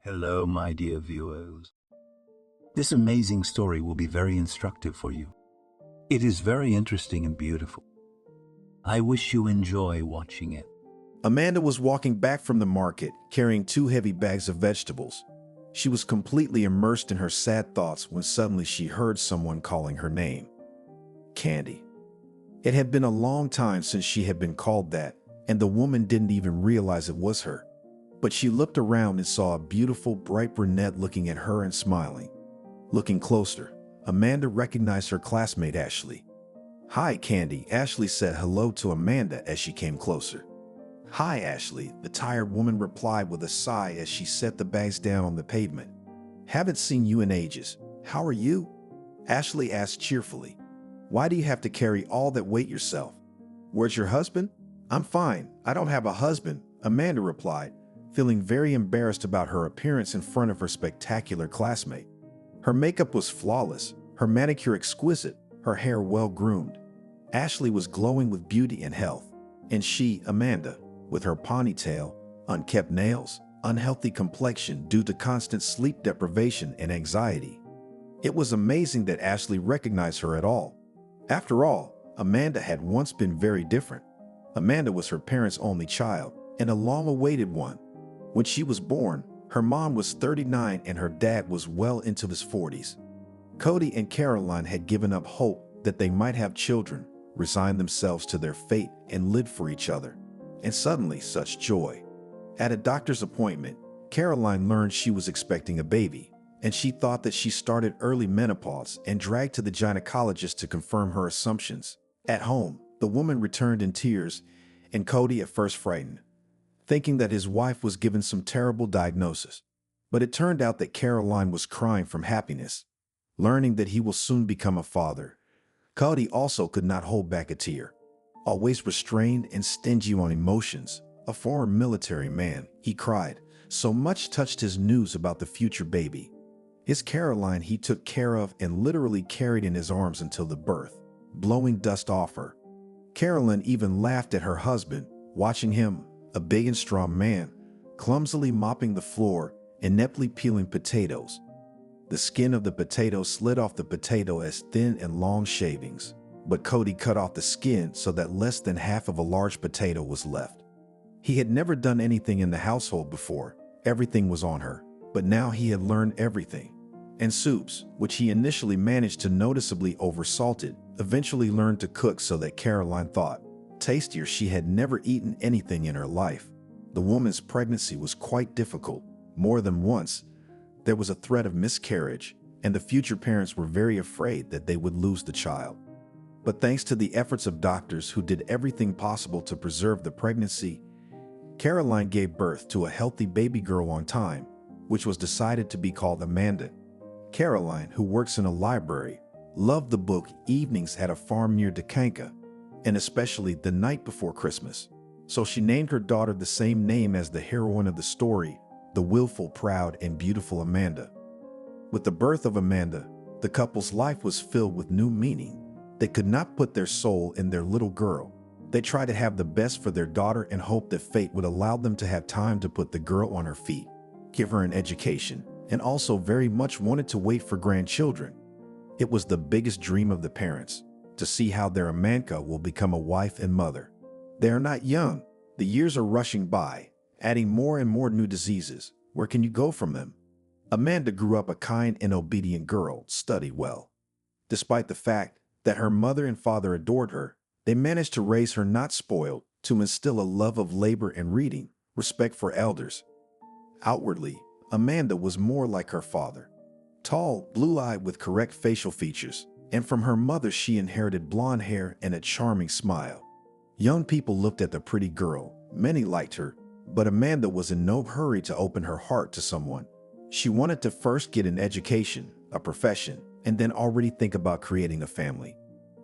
Hello, my dear viewers. This amazing story will be very instructive for you. It is very interesting and beautiful. I wish you enjoy watching it. Amanda was walking back from the market, carrying 2 heavy bags of vegetables. She was completely immersed in her sad thoughts when suddenly she heard someone calling her name. Candy. It had been a long time since she had been called that, and the woman didn't even realize it was her. But she looked around and saw a beautiful, bright brunette looking at her and smiling. Looking closer, Amanda recognized her classmate Ashley. "Hi, Candy," Ashley said hello to Amanda as she came closer. "Hi, Ashley," the tired woman replied with a sigh as she set the bags down on the pavement. "Haven't seen you in ages. How are you?" Ashley asked cheerfully. "Why do you have to carry all that weight yourself? Where's your husband?" "I'm fine. I don't have a husband," Amanda replied, feeling very embarrassed about her appearance in front of her spectacular classmate. Her makeup was flawless, her manicure exquisite, her hair well-groomed. Ashley was glowing with beauty and health, and she, Amanda, with her ponytail, unkempt nails, unhealthy complexion due to constant sleep deprivation and anxiety. It was amazing that Ashley recognized her at all. After all, Amanda had once been very different. Amanda was her parents' only child, and a long-awaited one. When she was born, her mom was 39 and her dad was well into his 40s. Cody and Caroline had given up hope that they might have children, resigned themselves to their fate, and lived for each other. And suddenly, such joy. At a doctor's appointment, Caroline learned she was expecting a baby, and she thought that she started early menopause and dragged to the gynecologist to confirm her assumptions. At home, the woman returned in tears, and Cody at first frightened, thinking that his wife was given some terrible diagnosis. But it turned out that Caroline was crying from happiness, learning that he will soon become a father. Cody also could not hold back a tear. Always restrained and stingy on emotions, a former military man, he cried, so much touched his news about the future baby. His Caroline he took care of and literally carried in his arms until the birth, blowing dust off her. Caroline even laughed at her husband, watching him, a big and strong man, clumsily mopping the floor, ineptly peeling potatoes. The skin of the potato slid off the potato as thin and long shavings, but Cody cut off the skin so that less than half of a large potato was left. He had never done anything in the household before. Everything was on her, but now he had learned everything. And soups, which he initially managed to noticeably oversalted, eventually learned to cook so that Caroline thought tastier. She had never eaten anything in her life. The woman's pregnancy was quite difficult. More than once, there was a threat of miscarriage, and the future parents were very afraid that they would lose the child. But thanks to the efforts of doctors who did everything possible to preserve the pregnancy, Caroline gave birth to a healthy baby girl on time, which was decided to be called Amanda. Caroline, who works in a library, loved the book Evenings at a Farm near Dekanka, and especially The Night Before Christmas. So she named her daughter the same name as the heroine of the story, the willful, proud, and beautiful Amanda. With the birth of Amanda, the couple's life was filled with new meaning. They could not put their soul in their little girl. They tried to have the best for their daughter and hoped that fate would allow them to have time to put the girl on her feet, give her an education, and also very much wanted to wait for grandchildren. It was the biggest dream of the parents, to see how their Amanka will become a wife and mother. They are not young. The years are rushing by, adding more and more new diseases. Where can you go from them? Amanda grew up a kind and obedient girl, studied well. Despite the fact that her mother and father adored her, they managed to raise her not spoiled, to instill a love of labor and reading, respect for elders. Outwardly, Amanda was more like her father. Tall, blue-eyed with correct facial features, and from her mother she inherited blonde hair and a charming smile. Young people looked at the pretty girl. Many liked her, but Amanda was in no hurry to open her heart to someone. She wanted to first get an education, a profession, and then already think about creating a family.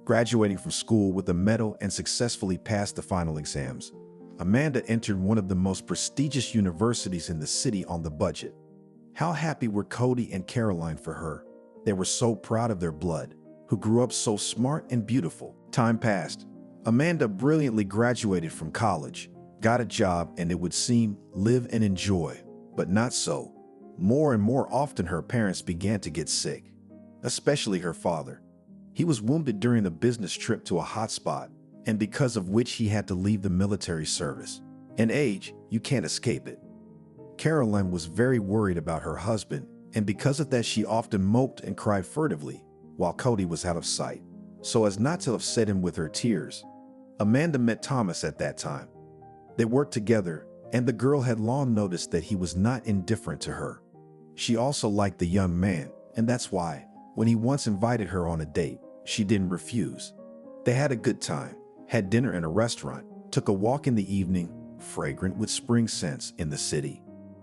Graduating from school with a medal and successfully passed the final exams, Amanda entered one of the most prestigious universities in the city on the budget. How happy were Cody and Caroline for her. They were so proud of their blood, who grew up so smart and beautiful. Time passed. Amanda brilliantly graduated from college, got a job, and it would seem live and enjoy. But not so. More and more often her parents began to get sick, especially her father. He was wounded during a business trip to a hotspot, and because of which he had to leave the military service. In age, you can't escape it. Caroline was very worried about her husband, and because of that she often moped and cried furtively while Cody was out of sight, so as not to upset him with her tears. Amanda met Thomas at that time. They worked together, and the girl had long noticed that he was not indifferent to her. She also liked the young man, and that's why, when he once invited her on a date, she didn't refuse. They had a good time, had dinner in a restaurant, took a walk in the evening, fragrant with spring scents in the city.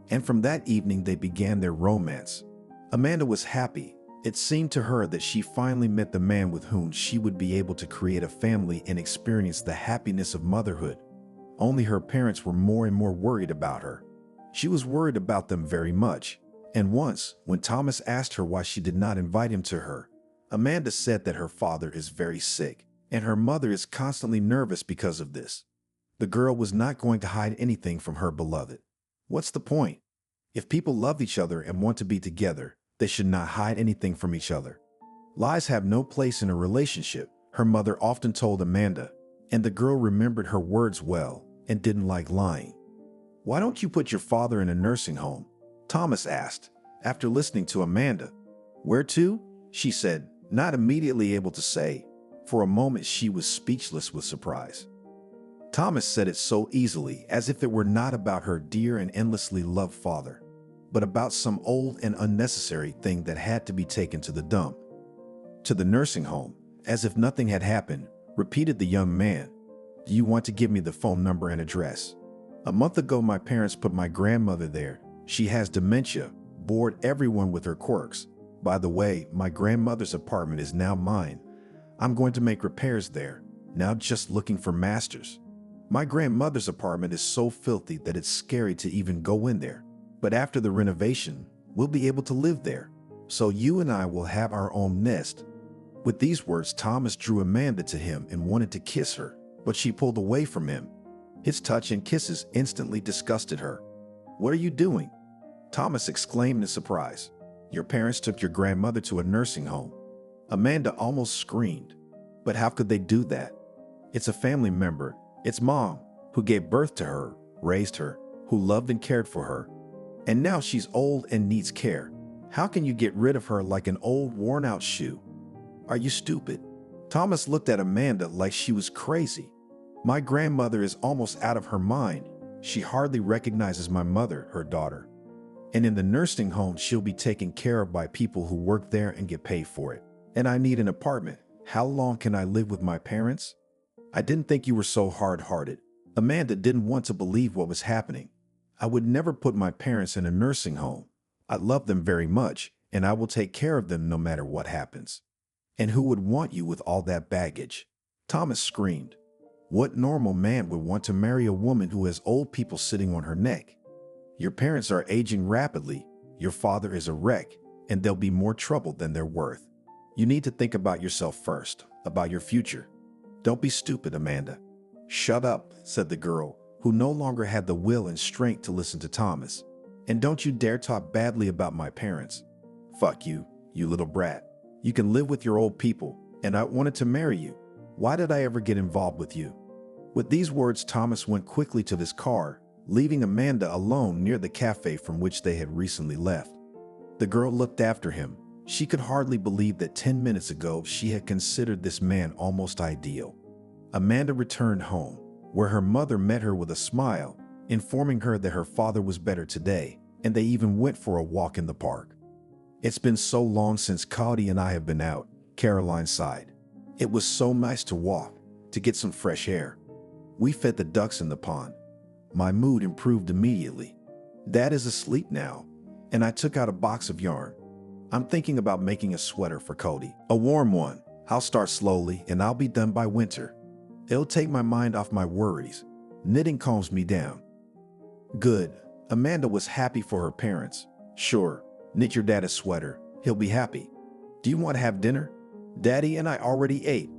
And from that evening they began their romance. Amanda was happy. It seemed to her that she finally met the man with whom she would be able to create a family and experience the happiness of motherhood. Only her parents were more and more worried about her. She was worried about them very much. And once, when Thomas asked her why she did not invite him to her, Amanda said that her father is very sick, and her mother is constantly nervous because of this. The girl was not going to hide anything from her beloved. What's the point? If people love each other and want to be together, they should not hide anything from each other. Lies have no place in a relationship, her mother often told Amanda, and the girl remembered her words well and didn't like lying. Why don't you put your father in a nursing home? Thomas asked, after listening to Amanda. Where to? She said, not immediately able to say. For a moment she was speechless with surprise. Thomas said it so easily, as if it were not about her dear and endlessly loved father, but about some old and unnecessary thing that had to be taken to the dump. To the nursing home, as if nothing had happened, repeated the young man. Do you want to give me the phone number and address? A month ago my parents put my grandmother there. She has dementia, bored everyone with her quirks. By the way, my grandmother's apartment is now mine. I'm going to make repairs there, now just looking for masters. My grandmother's apartment is so filthy that it's scary to even go in there. But after the renovation, we'll be able to live there. So you and I will have our own nest. With these words, Thomas drew Amanda to him and wanted to kiss her, but she pulled away from him. His touch and kisses instantly disgusted her. What are you doing? Thomas exclaimed in surprise. Your parents took your grandmother to a nursing home. Amanda almost screamed. But how could they do that? It's a family member. It's Mom, who gave birth to her, raised her, who loved and cared for her. And now she's old and needs care. How can you get rid of her like an old worn-out shoe? Are you stupid? Thomas looked at Amanda like she was crazy. My grandmother is almost out of her mind. She hardly recognizes my mother, her daughter. And in the nursing home, she'll be taken care of by people who work there and get paid for it. And I need an apartment. How long can I live with my parents? I didn't think you were so hard-hearted. Amanda didn't want to believe what was happening. I would never put my parents in a nursing home. I love them very much, and I will take care of them no matter what happens. And who would want you with all that baggage? Thomas screamed. What normal man would want to marry a woman who has old people sitting on her neck? Your parents are aging rapidly. Your father is a wreck, and they'll be more trouble than they're worth. You need to think about yourself first, about your future. Don't be stupid, Amanda. Shut up, said the girl, who no longer had the will and strength to listen to Thomas. And don't you dare talk badly about my parents. Fuck you, you little brat. You can live with your old people, and I wanted to marry you. Why did I ever get involved with you? With these words, Thomas went quickly to his car, leaving Amanda alone near the cafe from which they had recently left. The girl looked after him. She could hardly believe that 10 minutes ago she had considered this man almost ideal. Amanda returned home, where her mother met her with a smile, informing her that her father was better today, and they even went for a walk in the park. It's been so long since Cody and I have been out, Caroline sighed. It was so nice to walk, to get some fresh air. We fed the ducks in the pond. My mood improved immediately. Dad is asleep now, and I took out a box of yarn. I'm thinking about making a sweater for Cody, a warm one. I'll start slowly, and I'll be done by winter. It'll take my mind off my worries. Knitting calms me down. Good. Amanda was happy for her parents. Sure, knit your dad a sweater. He'll be happy. Do you want to have dinner? Daddy and I already ate.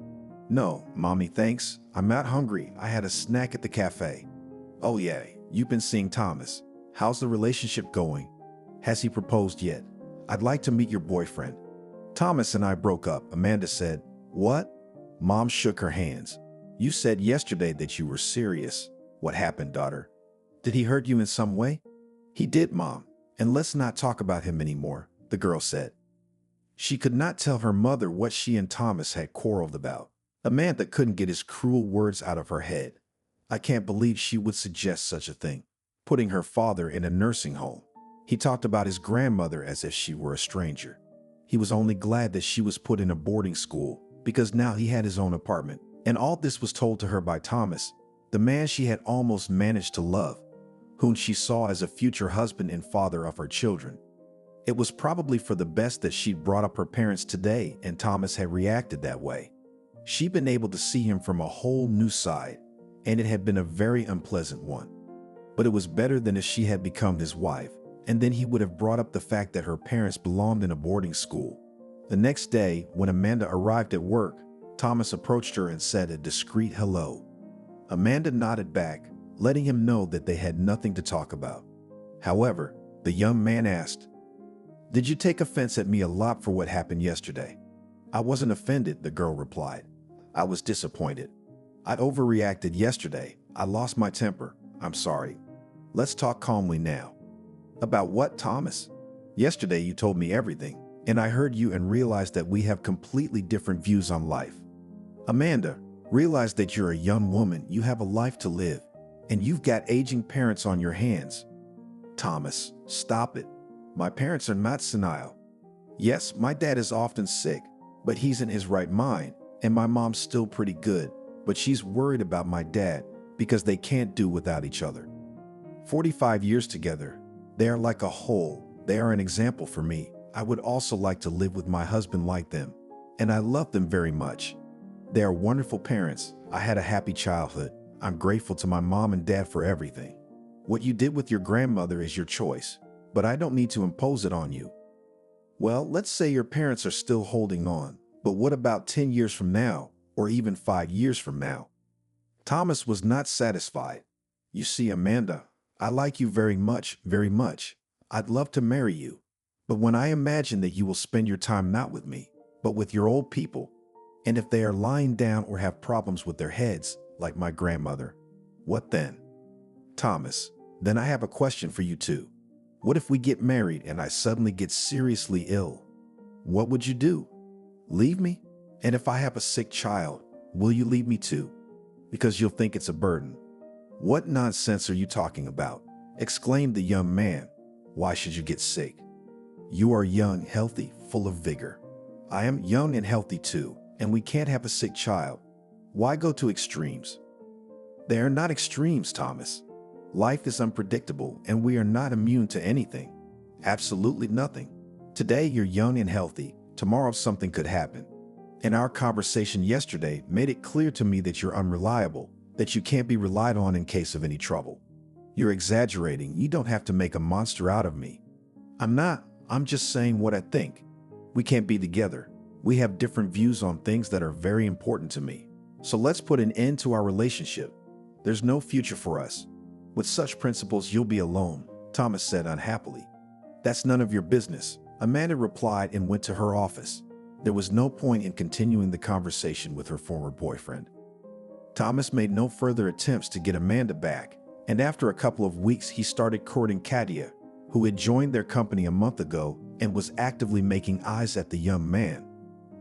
No, Mommy, thanks. I'm not hungry. I had a snack at the cafe. Oh yeah, you've been seeing Thomas. How's the relationship going? Has he proposed yet? I'd like to meet your boyfriend. Thomas and I broke up, Amanda said. What? Mom shook her hands. You said yesterday that you were serious. What happened, daughter? Did he hurt you in some way? He did, Mom. And let's not talk about him anymore, the girl said. She could not tell her mother what she and Thomas had quarreled about. Amanda couldn't get his cruel words out of her head. I can't believe she would suggest such a thing, putting her father in a nursing home. He talked about his grandmother as if she were a stranger. He was only glad that she was put in a boarding school because now he had his own apartment. And all this was told to her by Thomas, the man she had almost managed to love, whom she saw as a future husband and father of her children. It was probably for the best that she'd brought up her parents today and Thomas had reacted that way. She'd been able to see him from a whole new side, and it had been a very unpleasant one. But it was better than if she had become his wife, and then he would have brought up the fact that her parents belonged in a boarding school. The next day, when Amanda arrived at work, Thomas approached her and said a discreet hello. Amanda nodded back, letting him know that they had nothing to talk about. However, the young man asked, "Did you take offense at me a lot for what happened yesterday?" "I wasn't offended," the girl replied. "I was disappointed. I'd overreacted yesterday. I lost my temper. I'm sorry. Let's talk calmly now." "About what, Thomas?" "Yesterday you told me everything, and I heard you and realized that we have completely different views on life." "Amanda, realize that you're a young woman, you have a life to live, and you've got aging parents on your hands." "Thomas, stop it. My parents are not senile. Yes, my dad is often sick, but he's in his right mind, and my mom's still pretty good, but she's worried about my dad because they can't do without each other. 45 years together, they are like a whole. They are an example for me. I would also like to live with my husband like them, and I love them very much. They are wonderful parents. I had a happy childhood. I'm grateful to my mom and dad for everything. What you did with your grandmother is your choice, but I don't need to impose it on you." "Well, let's say your parents are still holding on, but what about 10 years from now, or even 5 years from now?" Thomas was not satisfied. "You see, Amanda, I like you very much, very much. I'd love to marry you. But when I imagine that you will spend your time not with me, but with your old people, and if they are lying down or have problems with their heads, like my grandmother, what then?" "Thomas, then I have a question for you too. What if we get married and I suddenly get seriously ill? What would you do? Leave me? And if I have a sick child, will you leave me too? Because you'll think it's a burden." "What nonsense are you talking about?" exclaimed the young man. "Why should you get sick? You are young, healthy, full of vigor. I am young and healthy too, and we can't have a sick child. Why go to extremes?" "They are not extremes, Thomas. Life is unpredictable, and we are not immune to anything. Absolutely nothing. Today you're young and healthy. Tomorrow something could happen. And our conversation yesterday made it clear to me that you're unreliable, that you can't be relied on in case of any trouble. You're exaggerating. You don't have to make a monster out of me." "I'm not. I'm just saying what I think. We can't be together. We have different views on things that are very important to me. So let's put an end to our relationship. There's no future for us. With such principles, you'll be alone," Thomas said unhappily. "That's none of your business," Amanda replied and went to her office. There was no point in continuing the conversation with her former boyfriend. Thomas made no further attempts to get Amanda back, and after a couple of weeks he started courting Katia, who had joined their company a month ago and was actively making eyes at the young man.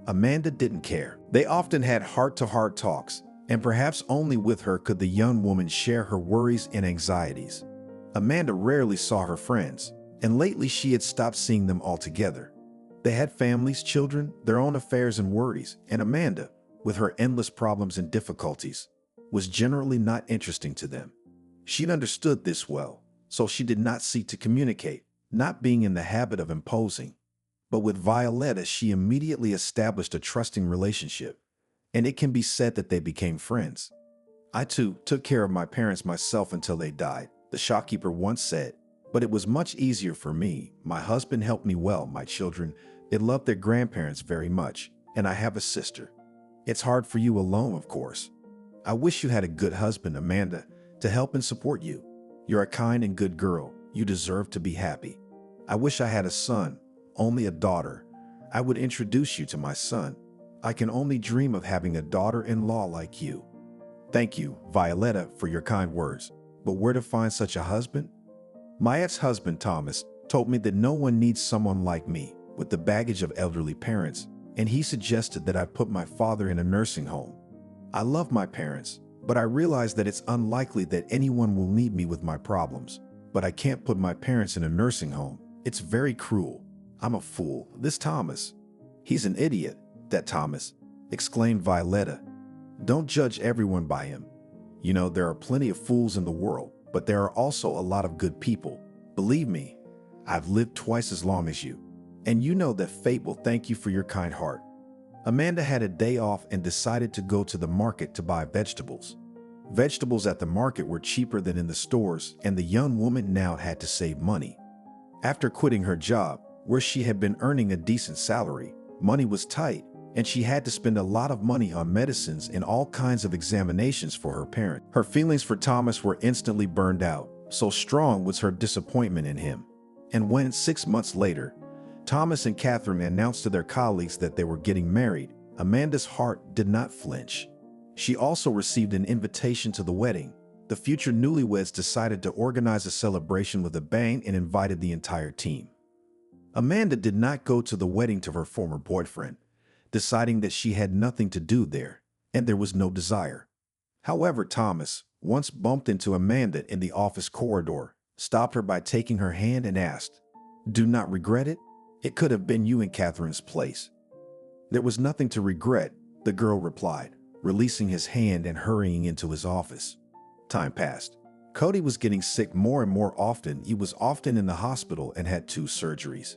Amanda didn't care. They often had heart-to-heart talks, and perhaps only with her could the young woman share her worries and anxieties. Amanda rarely saw her friends, and lately she had stopped seeing them altogether. They had families, children, their own affairs and worries, and Amanda, with her endless problems and difficulties, was generally not interesting to them. She'd understood this well, so she did not seek to communicate, not being in the habit of imposing. But with Violetta, she immediately established a trusting relationship, and it can be said that they became friends. "I too took care of my parents myself until they died," the shopkeeper once said, "but it was much easier for me. My husband helped me well. My children, they loved their grandparents very much, and I have a sister. It's hard for you alone, of course. I wish you had a good husband, Amanda, to help and support you. You're a kind and good girl. You deserve to be happy." I wish I had a son, only a daughter. I would introduce you to my son. I can only dream of having a daughter-in-law like you. Thank you, Violetta, for your kind words. But where to find such a husband? My ex-husband, Thomas, told me that no one needs someone like me with the baggage of elderly parents, and he suggested that I put my father in a nursing home. I love my parents, but I realize that it's unlikely that anyone will need me with my problems. But I can't put my parents in a nursing home. It's very cruel. I'm a fool. This Thomas. He's an idiot, that Thomas, exclaimed Violetta. Don't judge everyone by him. You know, there are plenty of fools in the world, but there are also a lot of good people. Believe me, I've lived twice as long as you, and you know that fate will thank you for your kind heart. Amanda had a day off and decided to go to the market to buy vegetables. Vegetables at the market were cheaper than in the stores, and the young woman now had to save money. After quitting her job, where she had been earning a decent salary, money was tight, and she had to spend a lot of money on medicines and all kinds of examinations for her parent. Her feelings for Thomas were instantly burned out, so strong was her disappointment in him. And when 6 months later, Thomas and Catherine announced to their colleagues that they were getting married, Amanda's heart did not flinch. She also received an invitation to the wedding. The future newlyweds decided to organize a celebration with a bang and invited the entire team. Amanda did not go to the wedding to her former boyfriend, deciding that she had nothing to do there, and there was no desire. However, Thomas, once bumped into Amanda in the office corridor, stopped her by taking her hand and asked, "Do not regret it? It could have been you in Catherine's place." "There was nothing to regret," the girl replied, releasing his hand and hurrying into his office. Time passed. Cody was getting sick more and more often. He was often in the hospital and had 2 surgeries.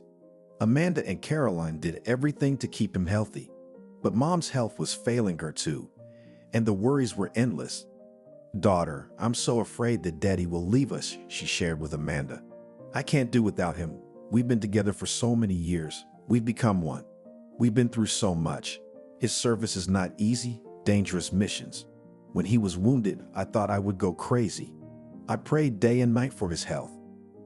Amanda and Caroline did everything to keep him healthy, but Mom's health was failing her too, and the worries were endless. "Daughter, I'm so afraid that Daddy will leave us," she shared with Amanda. "I can't do without him. We've been together for so many years. We've become one. We've been through so much. His service is not easy, dangerous missions. When he was wounded, I thought I would go crazy. I prayed day and night for his health.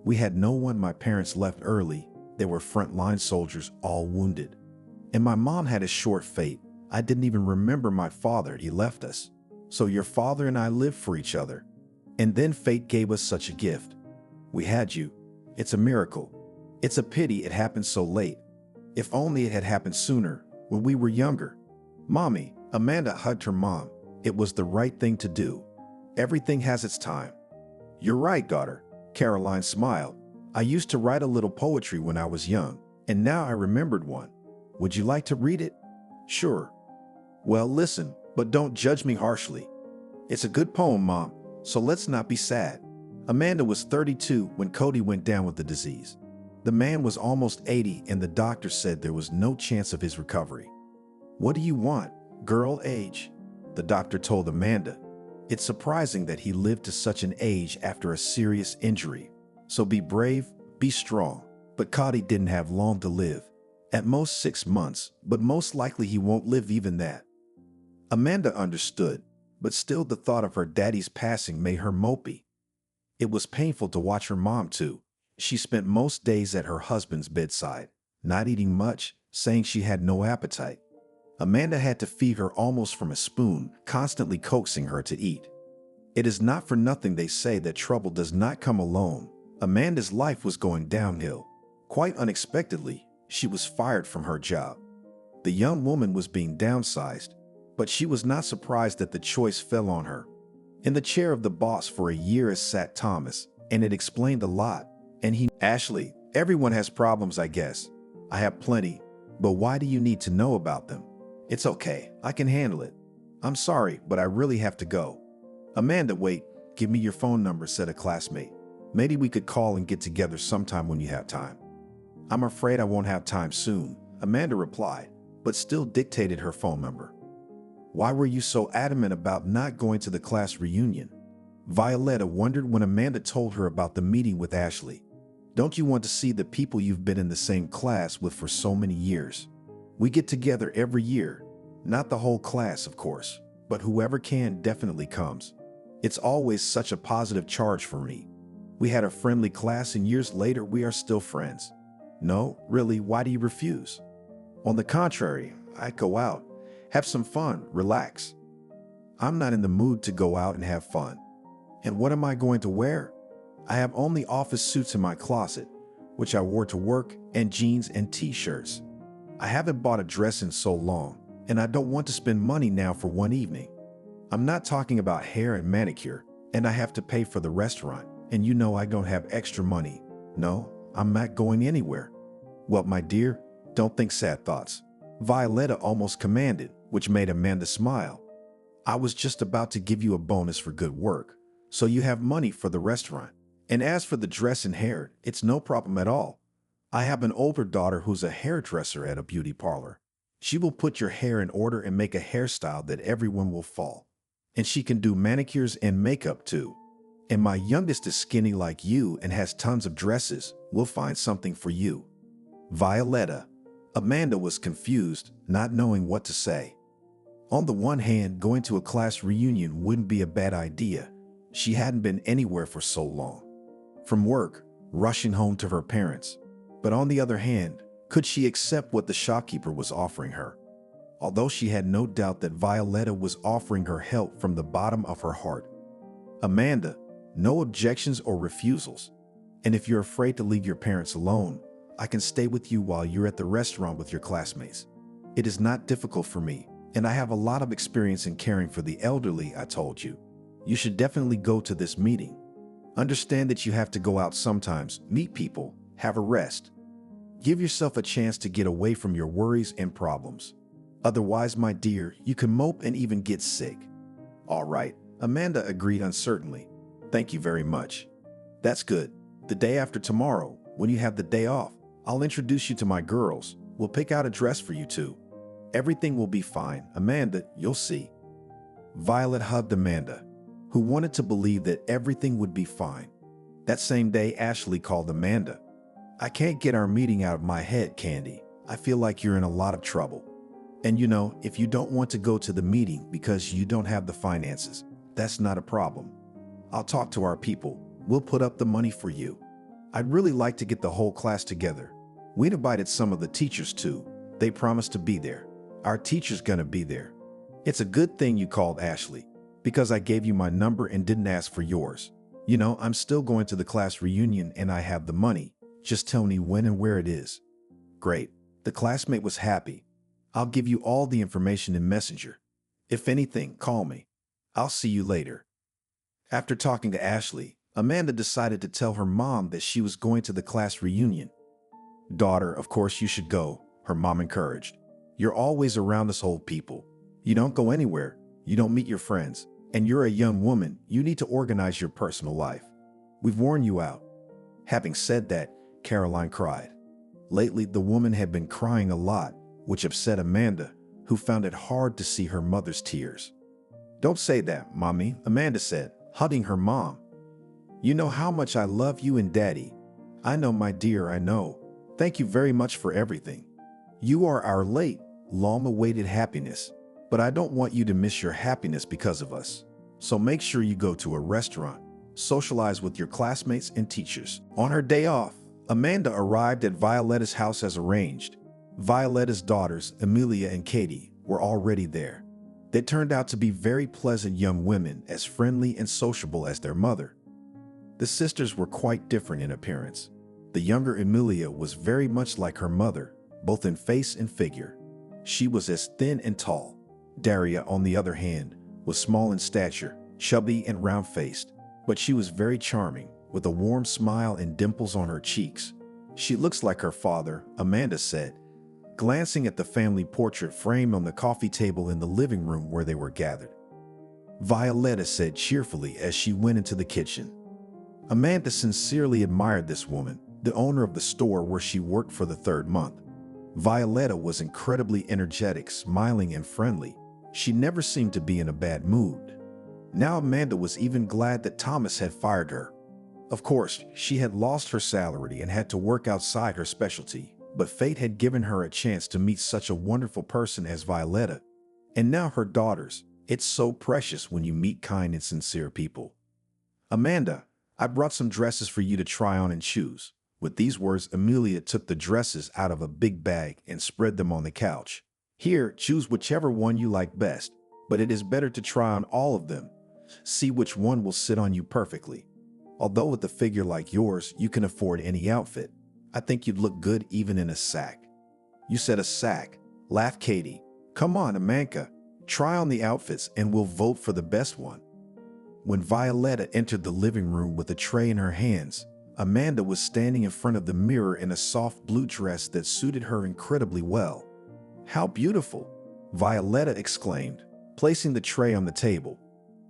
We had no one. My parents left early. They were frontline soldiers, all wounded. And my mom had a short fate. I didn't even remember my father. He left us. So your father and I lived for each other. And then fate gave us such a gift. We had you. It's a miracle. It's a pity it happened so late. If only it had happened sooner, when we were younger." "Mommy," Amanda hugged her mom. "It was the right thing to do. Everything has its time." "You're right, daughter," Caroline smiled. "I used to write a little poetry when I was young, and now I remembered one. Would you like to read it?" "Sure." "Well, listen, but don't judge me harshly. It's a good poem, Mom, so let's not be sad." Amanda was 32 when Cody went down with the disease. The man was almost 80, and the doctor said there was no chance of his recovery. "What do you want, girl age?" the doctor told Amanda. "It's surprising that he lived to such an age after a serious injury. So be brave, be strong." But Cody didn't have long to live. At most 6 months, but most likely he won't live even that. Amanda understood, but still the thought of her daddy's passing made her mopey. It was painful to watch her mom too. She spent most days at her husband's bedside, not eating much, saying she had no appetite. Amanda had to feed her almost from a spoon, constantly coaxing her to eat. It is not for nothing they say that trouble does not come alone. Amanda's life was going downhill. Quite unexpectedly, she was fired from her job. The young woman was being downsized, but she was not surprised that the choice fell on her. In the chair of the boss for a year sat Thomas, and it explained a lot. And "Ashley, everyone has problems, I guess. I have plenty, but why do you need to know about them? It's okay, I can handle it. I'm sorry, but I really have to go." "Amanda, wait, give me your phone number," said a classmate. "Maybe we could call and get together sometime when you have time." "I'm afraid I won't have time soon," Amanda replied, but still dictated her phone number. "Why were you so adamant about not going to the class reunion?" Violetta wondered when Amanda told her about the meeting with Ashley. "Don't you want to see the people you've been in the same class with for so many years? We get together every year. Not the whole class, of course, but whoever can definitely comes. It's always such a positive charge for me. We had a friendly class and years later we are still friends. No, really, why do you refuse? On the contrary, I'd go out, have some fun, relax. I'm not in the mood to go out and have fun. And what am I going to wear? I have only office suits in my closet, which I wore to work, and jeans and t-shirts. I haven't bought a dress in so long, and I don't want to spend money now for one evening. I'm not talking about hair and manicure, and I have to pay for the restaurant, and you know I don't have extra money. No, I'm not going anywhere. Well, my dear, don't think sad thoughts. Violetta almost commanded, which made Amanda smile. I was just about to give you a bonus for good work, so you have money for the restaurant. And as for the dress and hair, it's no problem at all. I have an older daughter who's a hairdresser at a beauty parlor. She will put your hair in order and make a hairstyle that everyone will fall. And she can do manicures and makeup too. And my youngest is skinny like you and has tons of dresses. We'll find something for you. Violetta. Amanda was confused, not knowing what to say. On the one hand, going to a class reunion wouldn't be a bad idea. She hadn't been anywhere for so long. From work, rushing home to her parents. But on the other hand, could she accept what the shopkeeper was offering her? Although she had no doubt that Violetta was offering her help from the bottom of her heart. Amanda, no objections or refusals. And if you're afraid to leave your parents alone, I can stay with you while you're at the restaurant with your classmates. It is not difficult for me, and I have a lot of experience in caring for the elderly, I told you. You should definitely go to this meeting. Understand that you have to go out sometimes, meet people, have a rest. Give yourself a chance to get away from your worries and problems. Otherwise, my dear, you can mope and even get sick. All right, Amanda agreed uncertainly. Thank you very much. That's good. The day after tomorrow, when you have the day off, I'll introduce you to my girls. We'll pick out a dress for you two. Everything will be fine. Amanda, you'll see. Violet hugged Amanda, who wanted to believe that everything would be fine. That same day, Ashley called Amanda. I can't get our meeting out of my head, Candy. I feel like you're in a lot of trouble. And you know, if you don't want to go to the meeting because you don't have the finances, that's not a problem. I'll talk to our people. We'll put up the money for you. I'd really like to get the whole class together. We'd invited some of the teachers too. They promised to be there. Our teacher's gonna be there. It's a good thing you called Ashley, because I gave you my number and didn't ask for yours. You know, I'm still going to the class reunion and I have the money. Just tell me when and where it is. Great. The classmate was happy. I'll give you all the information in Messenger. If anything, call me. I'll see you later. After talking to Ashley, Amanda decided to tell her mom that she was going to the class reunion. Daughter, of course you should go, her mom encouraged. You're always around us old people. You don't go anywhere. You don't meet your friends. And you're a young woman. You need to organize your personal life. We've worn you out. Having said that, Caroline cried. Lately, the woman had been crying a lot, which upset Amanda, who found it hard to see her mother's tears. Don't say that, Mommy, Amanda said, hugging her mom. You know how much I love you and Daddy. I know, my dear, I know. Thank you very much for everything. You are our late, long-awaited happiness, but I don't want you to miss your happiness because of us. So make sure you go to a restaurant, socialize with your classmates and teachers. On her day off, Amanda arrived at Violetta's house as arranged. Violetta's daughters, Amelia and Katie, were already there. They turned out to be very pleasant young women, as friendly and sociable as their mother. The sisters were quite different in appearance. The younger Amelia was very much like her mother, both in face and figure. She was as thin and tall. Daria, on the other hand, was small in stature, chubby and round-faced, but she was very charming, with a warm smile and dimples on her cheeks. She looks like her father, Amanda said, glancing at the family portrait framed on the coffee table in the living room where they were gathered. Violetta said cheerfully as she went into the kitchen. Amanda sincerely admired this woman, the owner of the store where she worked for the third month. Violetta was incredibly energetic, smiling and friendly. She never seemed to be in a bad mood. Now Amanda was even glad that Thomas had fired her. Of course, she had lost her salary and had to work outside her specialty, but fate had given her a chance to meet such a wonderful person as Violetta. And now her daughters. It's so precious when you meet kind and sincere people. Amanda, I brought some dresses for you to try on and choose. With these words, Amelia took the dresses out of a big bag and spread them on the couch. Here, choose whichever one you like best, but it is better to try on all of them. See which one will sit on you perfectly. Although with a figure like yours, you can afford any outfit. I think you'd look good even in a sack. You said a sack, laughed Katie. Come on, Amanka, try on the outfits and we'll vote for the best one. When Violetta entered the living room with a tray in her hands, Amanda was standing in front of the mirror in a soft blue dress that suited her incredibly well. How beautiful, Violetta exclaimed, placing the tray on the table.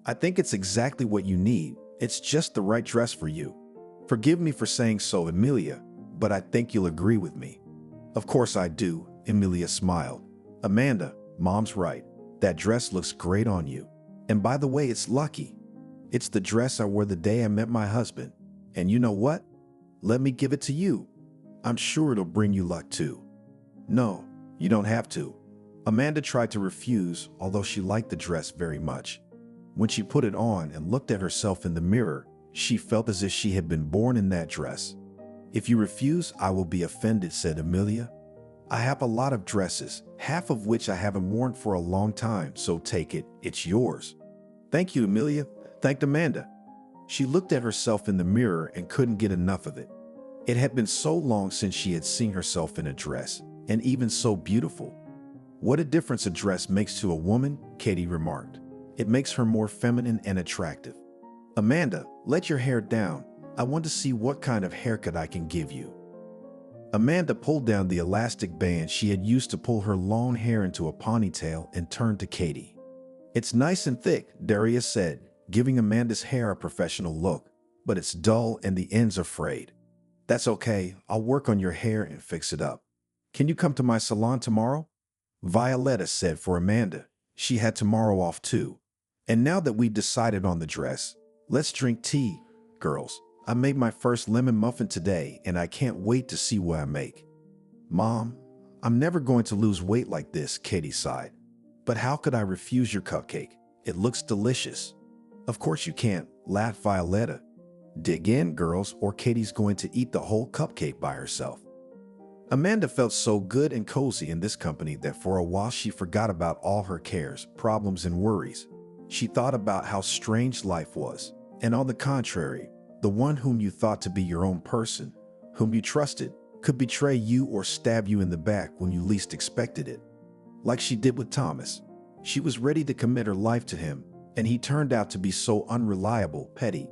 I think it's exactly what you need. It's just the right dress for you. Forgive me for saying so, Amelia, but I think you'll agree with me. Of course I do, Amelia smiled. Amanda, Mom's right. That dress looks great on you. And by the way, it's lucky. It's the dress I wore the day I met my husband. And you know what? Let me give it to you. I'm sure it'll bring you luck too. No, you don't have to. Amanda tried to refuse, although she liked the dress very much. When she put it on and looked at herself in the mirror, she felt as if she had been born in that dress. If you refuse, I will be offended, said Amelia. I have a lot of dresses, half of which I haven't worn for a long time, so take it, it's yours. Thank you, Amelia, thanked Amanda. She looked at herself in the mirror and couldn't get enough of it. It had been so long since she had seen herself in a dress, and even so beautiful. What a difference a dress makes to a woman, Katie remarked. It makes her more feminine and attractive. Amanda, let your hair down. I want to see what kind of haircut I can give you. Amanda pulled down the elastic band she had used to pull her long hair into a ponytail and turned to Katie. It's nice and thick, Darius said, giving Amanda's hair a professional look, but it's dull and the ends are frayed. That's okay, I'll work on your hair and fix it up. Can you come to my salon tomorrow? Violetta said for Amanda. She had tomorrow off too. And now that we've decided on the dress, let's drink tea, girls. I made my first lemon muffin today and I can't wait to see what I make. Mom, I'm never going to lose weight like this, Katie sighed. But how could I refuse your cupcake? It looks delicious. Of course you can't, laughed Violetta. Dig in, girls, or Katie's going to eat the whole cupcake by herself. Amanda felt so good and cozy in this company that for a while she forgot about all her cares, problems, and worries. She thought about how strange life was, and on the contrary, the one whom you thought to be your own person, whom you trusted, could betray you or stab you in the back when you least expected it. Like she did with Thomas. She was ready to commit her life to him, and he turned out to be so unreliable, petty.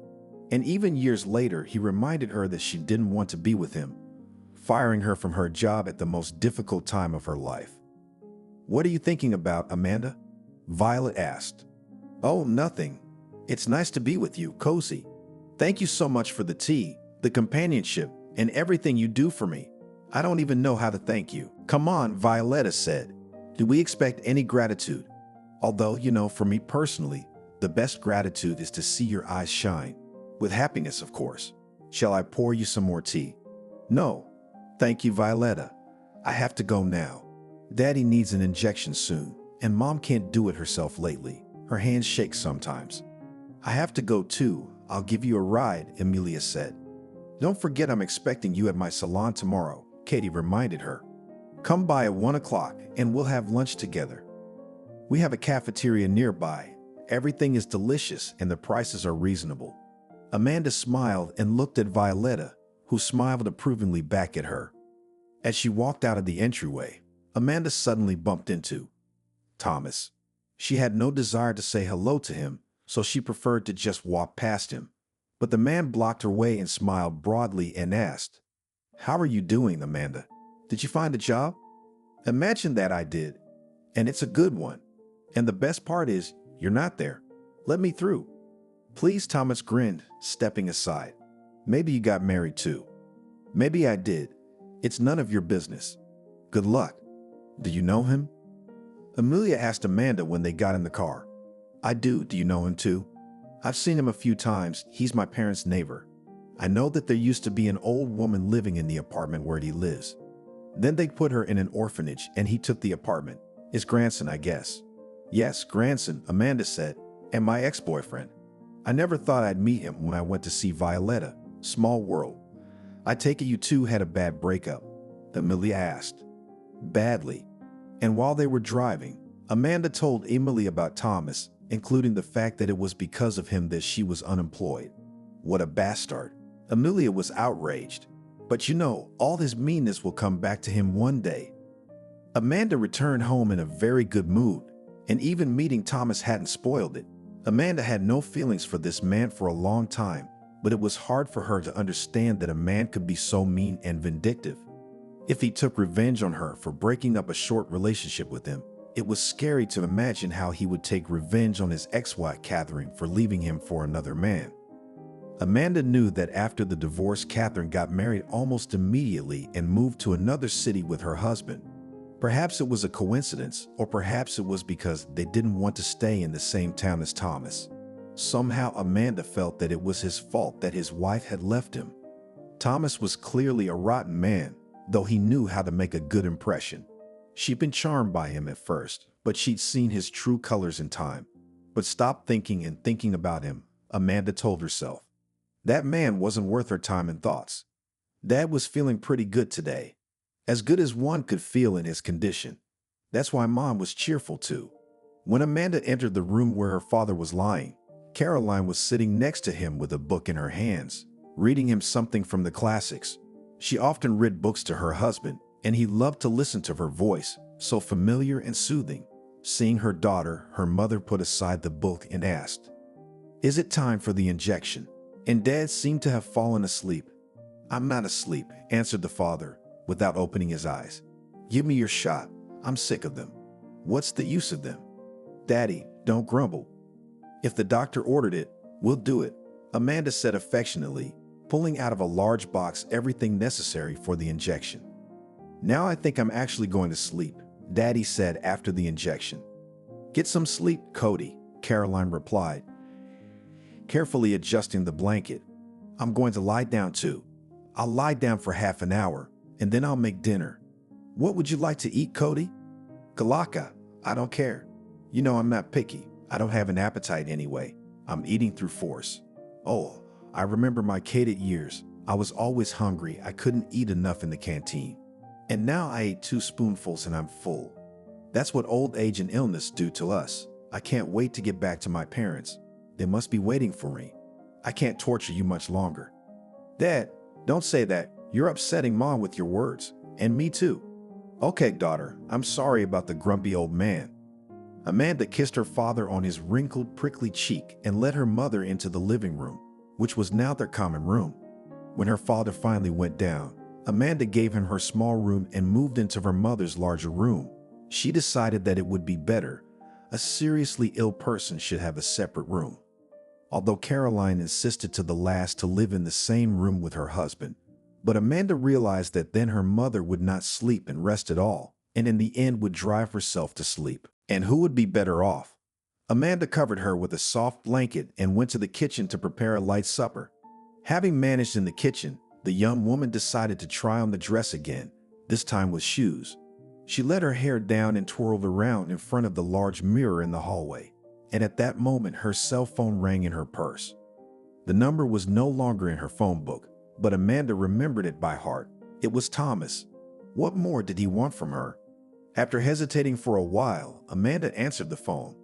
And even years later, he reminded her that she didn't want to be with him, firing her from her job at the most difficult time of her life. What are you thinking about, Amanda? Violet asked. Oh, nothing. It's nice to be with you, cozy. Thank you so much for the tea, the companionship, and everything you do for me. I don't even know how to thank you. Come on, Violetta said. Do we expect any gratitude? Although, for me personally, the best gratitude is to see your eyes shine. With happiness, of course. Shall I pour you some more tea? No. Thank you, Violetta. I have to go now. Daddy needs an injection soon, and Mom can't do it herself lately. Her hands shake sometimes. I have to go too. I'll give you a ride, Amelia said. Don't forget I'm expecting you at my salon tomorrow, Katie reminded her. Come by at 1 o'clock and we'll have lunch together. We have a cafeteria nearby. Everything is delicious and the prices are reasonable. Amanda smiled and looked at Violetta, who smiled approvingly back at her. As she walked out of the entryway, Amanda suddenly bumped into Thomas. She had no desire to say hello to him, so she preferred to just walk past him. But the man blocked her way and smiled broadly and asked, How are you doing, Amanda? Did you find a job? Imagine that I did. And it's a good one. And the best part is, you're not there. Let me through. Please, Thomas grinned, stepping aside. Maybe you got married too. Maybe I did. It's none of your business. Good luck. Do you know him? Amelia asked Amanda when they got in the car. I do. Do you know him too? I've seen him a few times. He's my parents' neighbor. I know that there used to be an old woman living in the apartment where he lives. Then they put her in an orphanage and he took the apartment. His grandson, I guess. Yes, grandson, Amanda said. And my ex-boyfriend. I never thought I'd meet him when I went to see Violetta. Small world. I take it you two had a bad breakup, Amelia asked. Badly. And while they were driving, Amanda told Emily about Thomas, including the fact that it was because of him that she was unemployed. What a bastard. Amelia was outraged. But you know, all his meanness will come back to him one day. Amanda returned home in a very good mood, and even meeting Thomas hadn't spoiled it. Amanda had no feelings for this man for a long time, but it was hard for her to understand that a man could be so mean and vindictive. If he took revenge on her for breaking up a short relationship with him, it was scary to imagine how he would take revenge on his ex-wife Catherine for leaving him for another man. Amanda knew that after the divorce, Catherine got married almost immediately and moved to another city with her husband. Perhaps it was a coincidence, or perhaps it was because they didn't want to stay in the same town as Thomas. Somehow Amanda felt that it was his fault that his wife had left him. Thomas was clearly a rotten man, though he knew how to make a good impression. She'd been charmed by him at first, but she'd seen his true colors in time. But stop thinking and thinking about him, Amanda told herself. That man wasn't worth her time and thoughts. Dad was feeling pretty good today. As good as one could feel in his condition. That's why Mom was cheerful too. When Amanda entered the room where her father was lying, Caroline was sitting next to him with a book in her hands, reading him something from the classics. She often read books to her husband, and he loved to listen to her voice, so familiar and soothing. Seeing her daughter, her mother put aside the book and asked, "Is it time for the injection?" And Dad seemed to have fallen asleep. "I'm not asleep," answered the father, without opening his eyes. "Give me your shot. I'm sick of them." "What's the use of them?" "Daddy, don't grumble. If the doctor ordered it, we'll do it," Amanda said affectionately, pulling out of a large box everything necessary for the injection. "Now I think I'm actually going to sleep," Daddy said after the injection. "Get some sleep, Cody," Caroline replied, carefully adjusting the blanket. "I'm going to lie down too. I'll lie down for half an hour, and then I'll make dinner." "What would you like to eat, Cody?" "Galaka. I don't care. You know I'm not picky. I don't have an appetite anyway. I'm eating through force." "Oh, I remember my cadet years. I was always hungry. I couldn't eat enough in the canteen. And now I ate 2 spoonfuls and I'm full. That's what old age and illness do to us. I can't wait to get back to my parents. They must be waiting for me. I can't torture you much longer." "Dad, don't say that. You're upsetting Mom with your words. And me too." "Okay, daughter, I'm sorry about the grumpy old man." Amanda kissed her father on his wrinkled, prickly cheek and led her mother into the living room, which was now their common room. When her father finally went down, Amanda gave him her small room and moved into her mother's larger room. She decided that it would be better. A seriously ill person should have a separate room. Although Caroline insisted to the last to live in the same room with her husband, but Amanda realized that then her mother would not sleep and rest at all, and in the end would drive herself to sleep. And who would be better off? Amanda covered her with a soft blanket and went to the kitchen to prepare a light supper. Having managed in the kitchen, the young woman decided to try on the dress again, this time with shoes. She let her hair down and twirled around in front of the large mirror in the hallway. And at that moment, her cell phone rang in her purse. The number was no longer in her phone book, but Amanda remembered it by heart. It was Thomas. What more did he want from her? After hesitating for a while, Amanda answered the phone.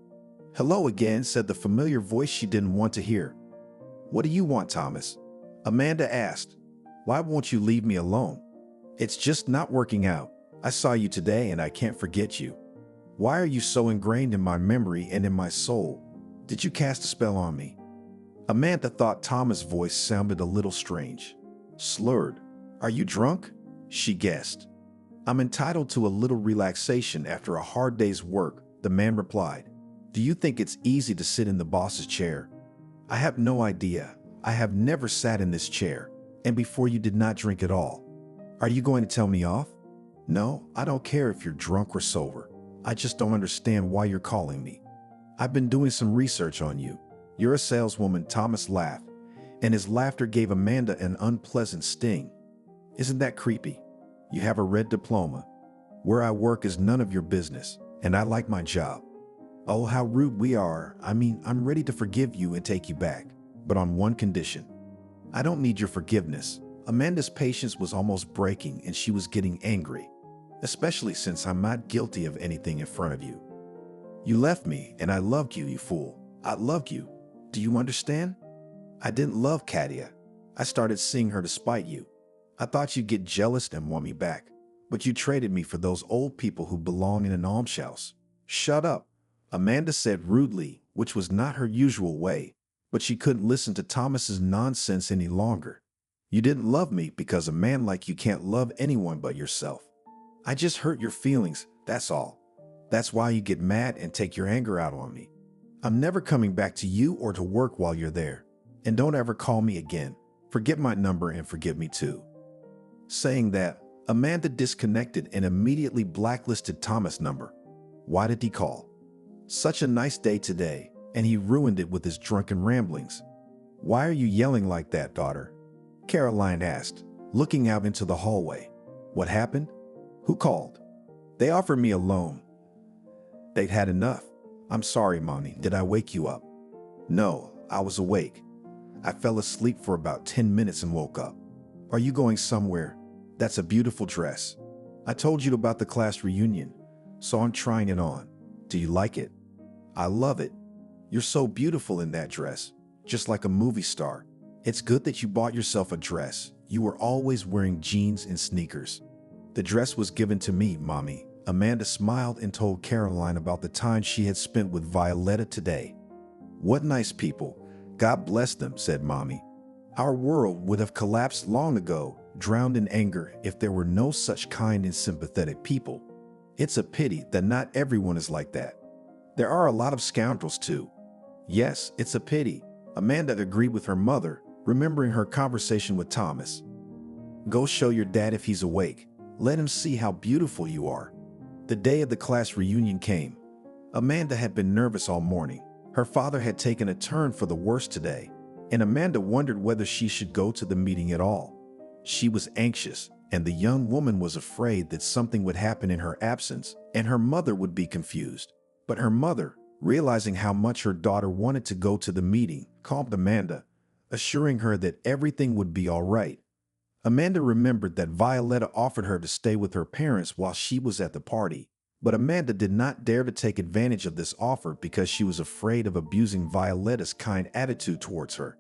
"Hello again," said the familiar voice she didn't want to hear. "What do you want, Thomas?" Amanda asked. "Why won't you leave me alone? It's just not working out. I saw you today and I can't forget you. Why are you so ingrained in my memory and in my soul? Did you cast a spell on me?" Amanda thought Thomas' voice sounded a little strange. Slurred. "Are you drunk?" she guessed. "I'm entitled to a little relaxation after a hard day's work," the man replied. "Do you think it's easy to sit in the boss's chair?" "I have no idea. I have never sat in this chair. And before you did not drink at all. Are you going to tell me off?" "No, I don't care if you're drunk or sober. I just don't understand why you're calling me. I've been doing some research on you. You're a saleswoman." Thomas laughed, and his laughter gave Amanda an unpleasant sting. "Isn't that creepy? You have a red diploma. Where I work is none of your business, and I like my job." Oh, how rude we are. I mean, I'm ready to forgive you and take you back, but on one condition. I don't need your forgiveness. Amanda's patience was almost breaking and she was getting angry, especially since I'm not guilty of anything in front of you. You left me and I loved you, you fool. I loved you. Do you understand? I didn't love Katia. I started seeing her despite you. I thought you'd get jealous and want me back, but you traded me for those old people who belong in an almshouse. Shut up, Amanda said rudely, which was not her usual way, but she couldn't listen to Thomas's nonsense any longer. You didn't love me because a man like you can't love anyone but yourself. I just hurt your feelings, that's all. That's why you get mad and take your anger out on me. I'm never coming back to you or to work while you're there. And don't ever call me again. Forget my number and forgive me too. Saying that, Amanda disconnected and immediately blacklisted Thomas' number. Why did he call? Such a nice day today, and he ruined it with his drunken ramblings. Why are you yelling like that, daughter? Caroline asked, looking out into the hallway. What happened? Who called? They offered me a loan. They'd had enough. I'm sorry, Mommy. Did I wake you up? No, I was awake. I fell asleep for about 10 minutes and woke up. Are you going somewhere? That's a beautiful dress. I told you about the class reunion, so I'm trying it on. Do you like it? I love it. You're so beautiful in that dress, just like a movie star. It's good that you bought yourself a dress. You were always wearing jeans and sneakers. The dress was given to me, Mommy. Amanda smiled and told Caroline about the time she had spent with Violetta today. What nice people. God bless them, said Mommy. Our world would have collapsed long ago, drowned in anger, if there were no such kind and sympathetic people. It's a pity that not everyone is like that. There are a lot of scoundrels too. Yes, it's a pity. Amanda agreed with her mother, remembering her conversation with Thomas. Go show your dad if he's awake. Let him see how beautiful you are. The day of the class reunion came. Amanda had been nervous all morning. Her father had taken a turn for the worse today, and Amanda wondered whether she should go to the meeting at all. She was anxious, and the young woman was afraid that something would happen in her absence, and her mother would be confused. But her mother, realizing how much her daughter wanted to go to the meeting, calmed Amanda, assuring her that everything would be all right. Amanda remembered that Violetta offered her to stay with her parents while she was at the party, but Amanda did not dare to take advantage of this offer because she was afraid of abusing Violetta's kind attitude towards her.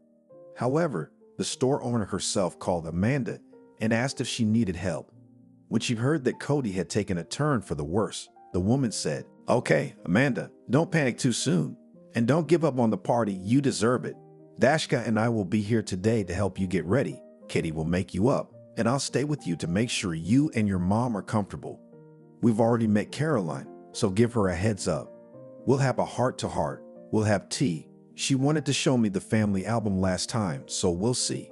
However, the store owner herself called Amanda and asked if she needed help. When she heard that Cody had taken a turn for the worse, the woman said, "Okay, Amanda, don't panic too soon, and don't give up on the party. You deserve it. Dashka and I will be here today to help you get ready. Kitty will make you up, and I'll stay with you to make sure you and your mom are comfortable. We've already met Caroline, so give her a heads up. We'll have a heart-to-heart. We'll have tea. She wanted to show me the family album last time, so we'll see.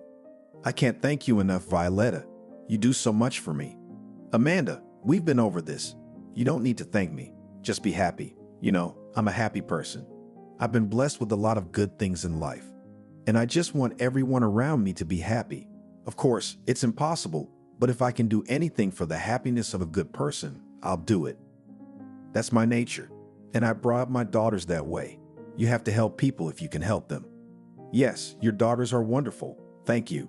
I can't thank you enough, Violetta. You do so much for me. Amanda, we've been over this. You don't need to thank me. Just be happy. You know, I'm a happy person. I've been blessed with a lot of good things in life, and I just want everyone around me to be happy. Of course, it's impossible, but if I can do anything for the happiness of a good person, I'll do it. That's my nature, and I brought up my daughters that way. You have to help people if you can help them. Yes, your daughters are wonderful. Thank you."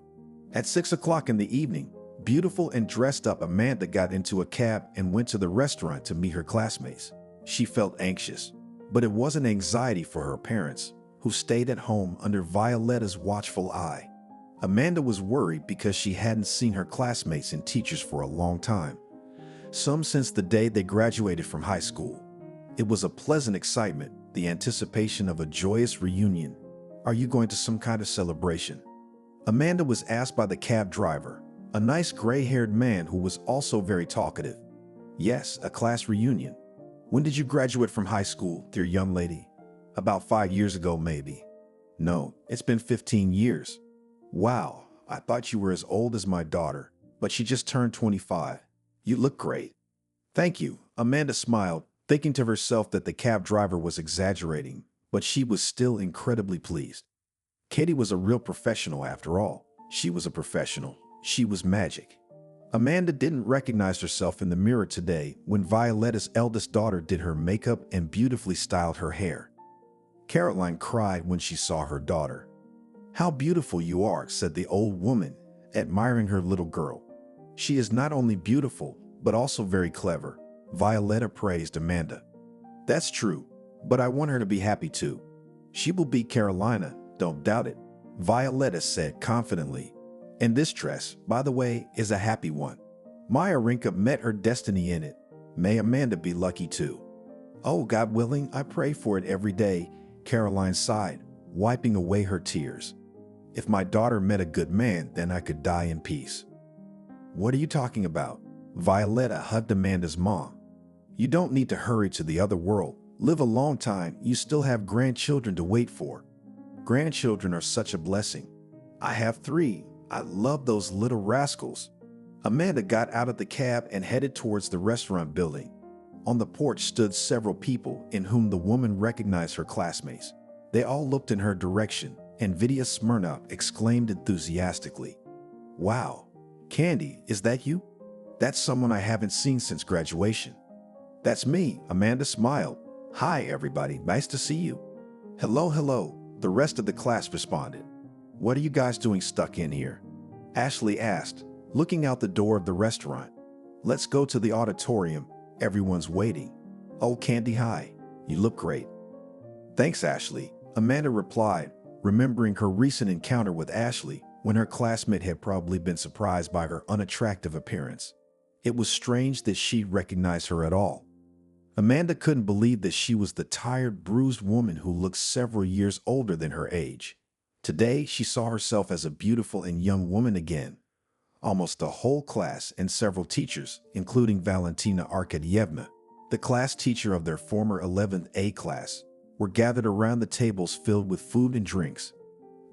At 6 o'clock in the evening, beautiful and dressed up Amanda got into a cab and went to the restaurant to meet her classmates. She felt anxious, but it wasn't anxiety for her parents, who stayed at home under Violetta's watchful eye. Amanda was worried because she hadn't seen her classmates and teachers for a long time, some since the day they graduated from high school. It was a pleasant excitement, the anticipation of a joyous reunion. Are you going to some kind of celebration? Amanda was asked by the cab driver, a nice gray-haired man who was also very talkative. Yes, a class reunion. When did you graduate from high school, dear young lady? About 5 years ago, maybe. No, it's been 15 years. Wow, I thought you were as old as my daughter, but she just turned 25. You look great. Thank you, Amanda smiled, thinking to herself that the cab driver was exaggerating, but she was still incredibly pleased. Katie was a real professional after all. She was a professional. She was magic. Amanda didn't recognize herself in the mirror today when Violetta's eldest daughter did her makeup and beautifully styled her hair. Caroline cried when she saw her daughter. "How beautiful you are," said the old woman, admiring her little girl. "She is not only beautiful, but also very clever," Violetta praised Amanda. "That's true, but I want her to be happy too. She will beat Carolina, don't doubt it," Violetta said confidently. "And this dress, by the way, is a happy one. Maya Rinka met her destiny in it. May Amanda be lucky too." "Oh, God willing, I pray for it every day," Caroline sighed, wiping away her tears. "If my daughter met a good man, then I could die in peace." "What are you talking about?" Violetta hugged Amanda's mom. "You don't need to hurry to the other world. Live a long time, you still have grandchildren to wait for." "Grandchildren are such a blessing. I have 3. I love those little rascals." Amanda got out of the cab and headed towards the restaurant building. On the porch stood several people in whom the woman recognized her classmates. They all looked in her direction, and Vidya Smirnov exclaimed enthusiastically, "Wow, Candy, is that you? That's someone I haven't seen since graduation." "That's me," Amanda smiled. "Hi, everybody, nice to see you." "Hello, hello," the rest of the class responded. "What are you guys doing stuck in here?" Ashley asked, looking out the door of the restaurant. "Let's go to the auditorium. Everyone's waiting." "Oh, Candy, hi. You look great." "Thanks, Ashley," Amanda replied, remembering her recent encounter with Ashley when her classmate had probably been surprised by her unattractive appearance. It was strange that she recognized her at all. Amanda couldn't believe that she was the tired, bruised woman who looked several years older than her age. Today, she saw herself as a beautiful and young woman again. Almost the whole class and several teachers, including Valentina Arkadyevna, the class teacher of their former 11th A class, were gathered around the tables filled with food and drinks.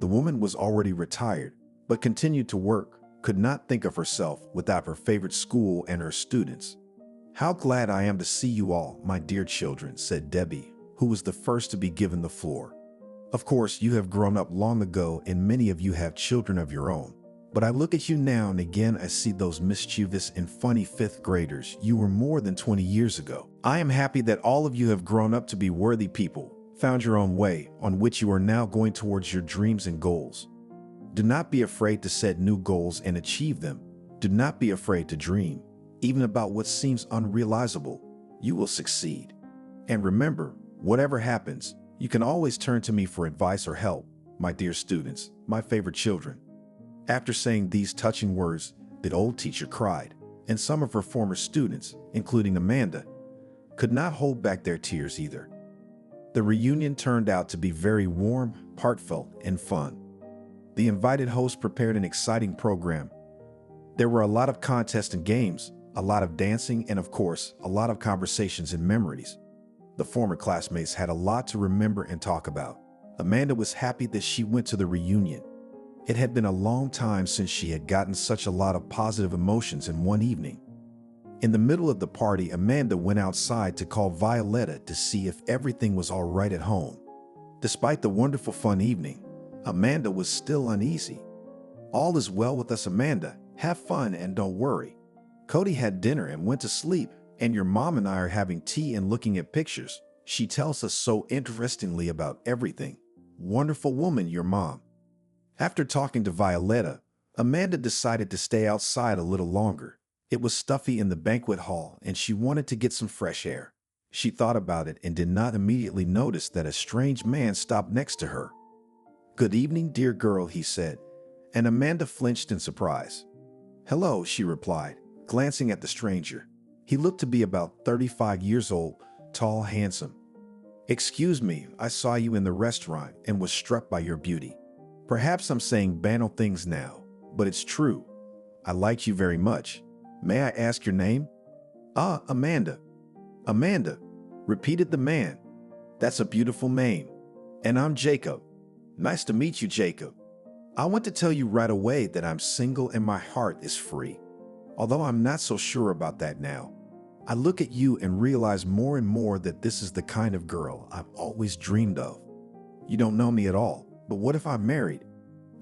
The woman was already retired, but continued to work, could not think of herself without her favorite school and her students. "How glad I am to see you all, my dear children," said Debbie, who was the first to be given the floor. "Of course, you have grown up long ago and many of you have children of your own. But I look at you now and again I see those mischievous and funny 5th graders you were more than 20 years ago. I am happy that all of you have grown up to be worthy people, found your own way, on which you are now going towards your dreams and goals. Do not be afraid to set new goals and achieve them. Do not be afraid to dream, even about what seems unrealizable. You will succeed. And remember, whatever happens, you can always turn to me for advice or help, my dear students, my favorite children." After saying these touching words, the old teacher cried, and some of her former students, including Amanda, could not hold back their tears either. The reunion turned out to be very warm, heartfelt, and fun. The invited host prepared an exciting program. There were a lot of contests and games, a lot of dancing, and of course, a lot of conversations and memories. The former classmates had a lot to remember and talk about. Amanda was happy that she went to the reunion. It had been a long time since she had gotten such a lot of positive emotions in one evening. In the middle of the party, Amanda went outside to call Violetta to see if everything was all right at home. Despite the wonderful fun evening, Amanda was still uneasy. "All is well with us, Amanda. Have fun and don't worry. Cody had dinner and went to sleep, and your mom and I are having tea and looking at pictures. She tells us so interestingly about everything. Wonderful woman, your mom." After talking to Violetta, Amanda decided to stay outside a little longer. It was stuffy in the banquet hall and she wanted to get some fresh air. She thought about it and did not immediately notice that a strange man stopped next to her. "Good evening, dear girl," he said, and Amanda flinched in surprise. "Hello," she replied, glancing at the stranger. He looked to be about 35 years old, tall, handsome. "Excuse me, I saw you in the restaurant and was struck by your beauty. Perhaps I'm saying banal things now, but it's true. I like you very much. May I ask your name?" "Ah, Amanda." "Amanda," repeated the man. "That's a beautiful name. And I'm Jacob. Nice to meet you, Jacob. I want to tell you right away that I'm single and my heart is free. Although I'm not so sure about that now. I look at you and realize more and more that this is the kind of girl I've always dreamed of. You don't know me at all. But what if I'm married?"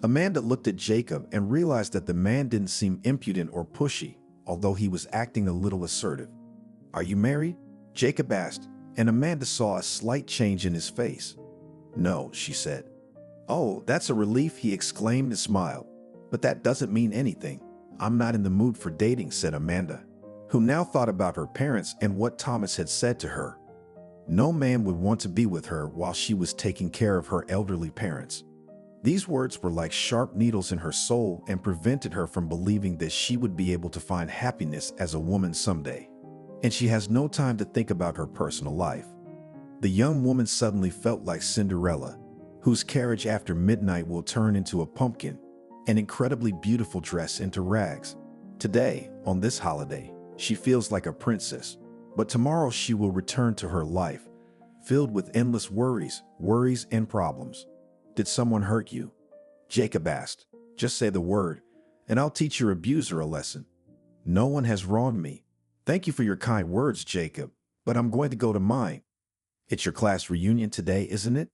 Amanda looked at Jacob and realized that the man didn't seem impudent or pushy, although he was acting a little assertive. "Are you married?" Jacob asked, and Amanda saw a slight change in his face. "No," she said. "Oh, that's a relief," he exclaimed and smiled. "But that doesn't mean anything. I'm not in the mood for dating," said Amanda, who now thought about her parents and what Thomas had said to her. No man would want to be with her while she was taking care of her elderly parents. These words were like sharp needles in her soul and prevented her from believing that she would be able to find happiness as a woman someday. And she has no time to think about her personal life. The young woman suddenly felt like Cinderella, whose carriage after midnight will turn into a pumpkin, an incredibly beautiful dress into rags. Today, on this holiday, she feels like a princess, but tomorrow she will return to her life, filled with endless worries and problems. "Did someone hurt you?" Jacob asked. "Just say the word, and I'll teach your abuser a lesson." "No one has wronged me." "Thank you for your kind words, Jacob, but I'm going to go to mine." "It's your class reunion today, isn't it?"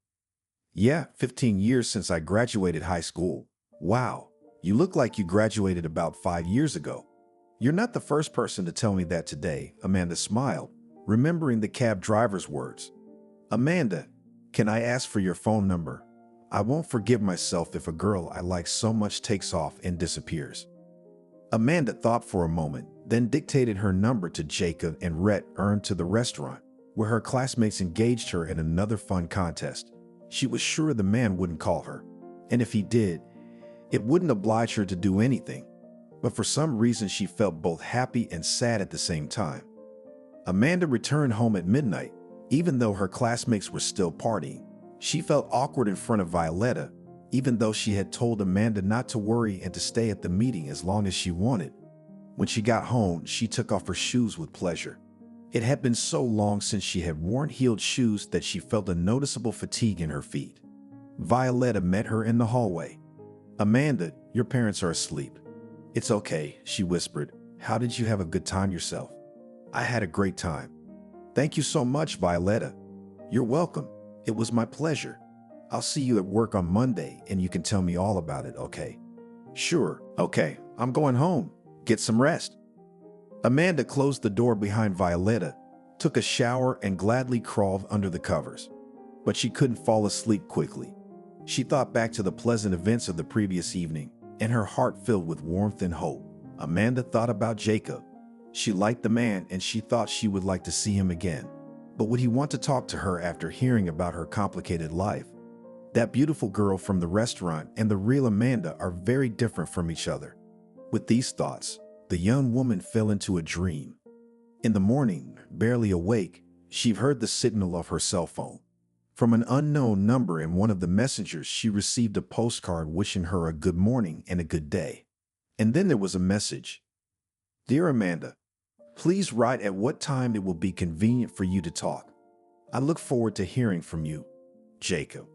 "Yeah, 15 years since I graduated high school." "Wow, you look like you graduated about 5 years ago." "You're not the first person to tell me that today," Amanda smiled, remembering the cab driver's words. "Amanda, can I ask for your phone number? I won't forgive myself if a girl I like so much takes off and disappears." Amanda thought for a moment, then dictated her number to Jacob and returned to the restaurant, where her classmates engaged her in another fun contest. She was sure the man wouldn't call her, and if he did, it wouldn't oblige her to do anything. But for some reason, she felt both happy and sad at the same time. Amanda returned home at midnight, even though her classmates were still partying. She felt awkward in front of Violetta, even though she had told Amanda not to worry and to stay at the meeting as long as she wanted. When she got home, she took off her shoes with pleasure. It had been so long since she had worn heeled shoes that she felt a noticeable fatigue in her feet. Violetta met her in the hallway. "Amanda, your parents are asleep." "It's okay," she whispered. "How did you have a good time yourself?" "I had a great time." "Thank you so much, Violetta." "You're welcome. It was my pleasure. I'll see you at work on Monday and you can tell me all about it, okay?" "Sure. Okay, I'm going home. Get some rest." Amanda closed the door behind Violetta, took a shower, and gladly crawled under the covers. But she couldn't fall asleep quickly. She thought back to the pleasant events of the previous evening, and her heart filled with warmth and hope. Amanda thought about Jacob. She liked the man and she thought she would like to see him again. But would he want to talk to her after hearing about her complicated life? That beautiful girl from the restaurant and the real Amanda are very different from each other. With these thoughts, the young woman fell into a dream. In the morning, barely awake, she heard the signal of her cell phone. From an unknown number, in one of the messengers, she received a postcard wishing her a good morning and a good day. And then there was a message. "Dear Amanda, please write at what time it will be convenient for you to talk. I look forward to hearing from you. Jacob."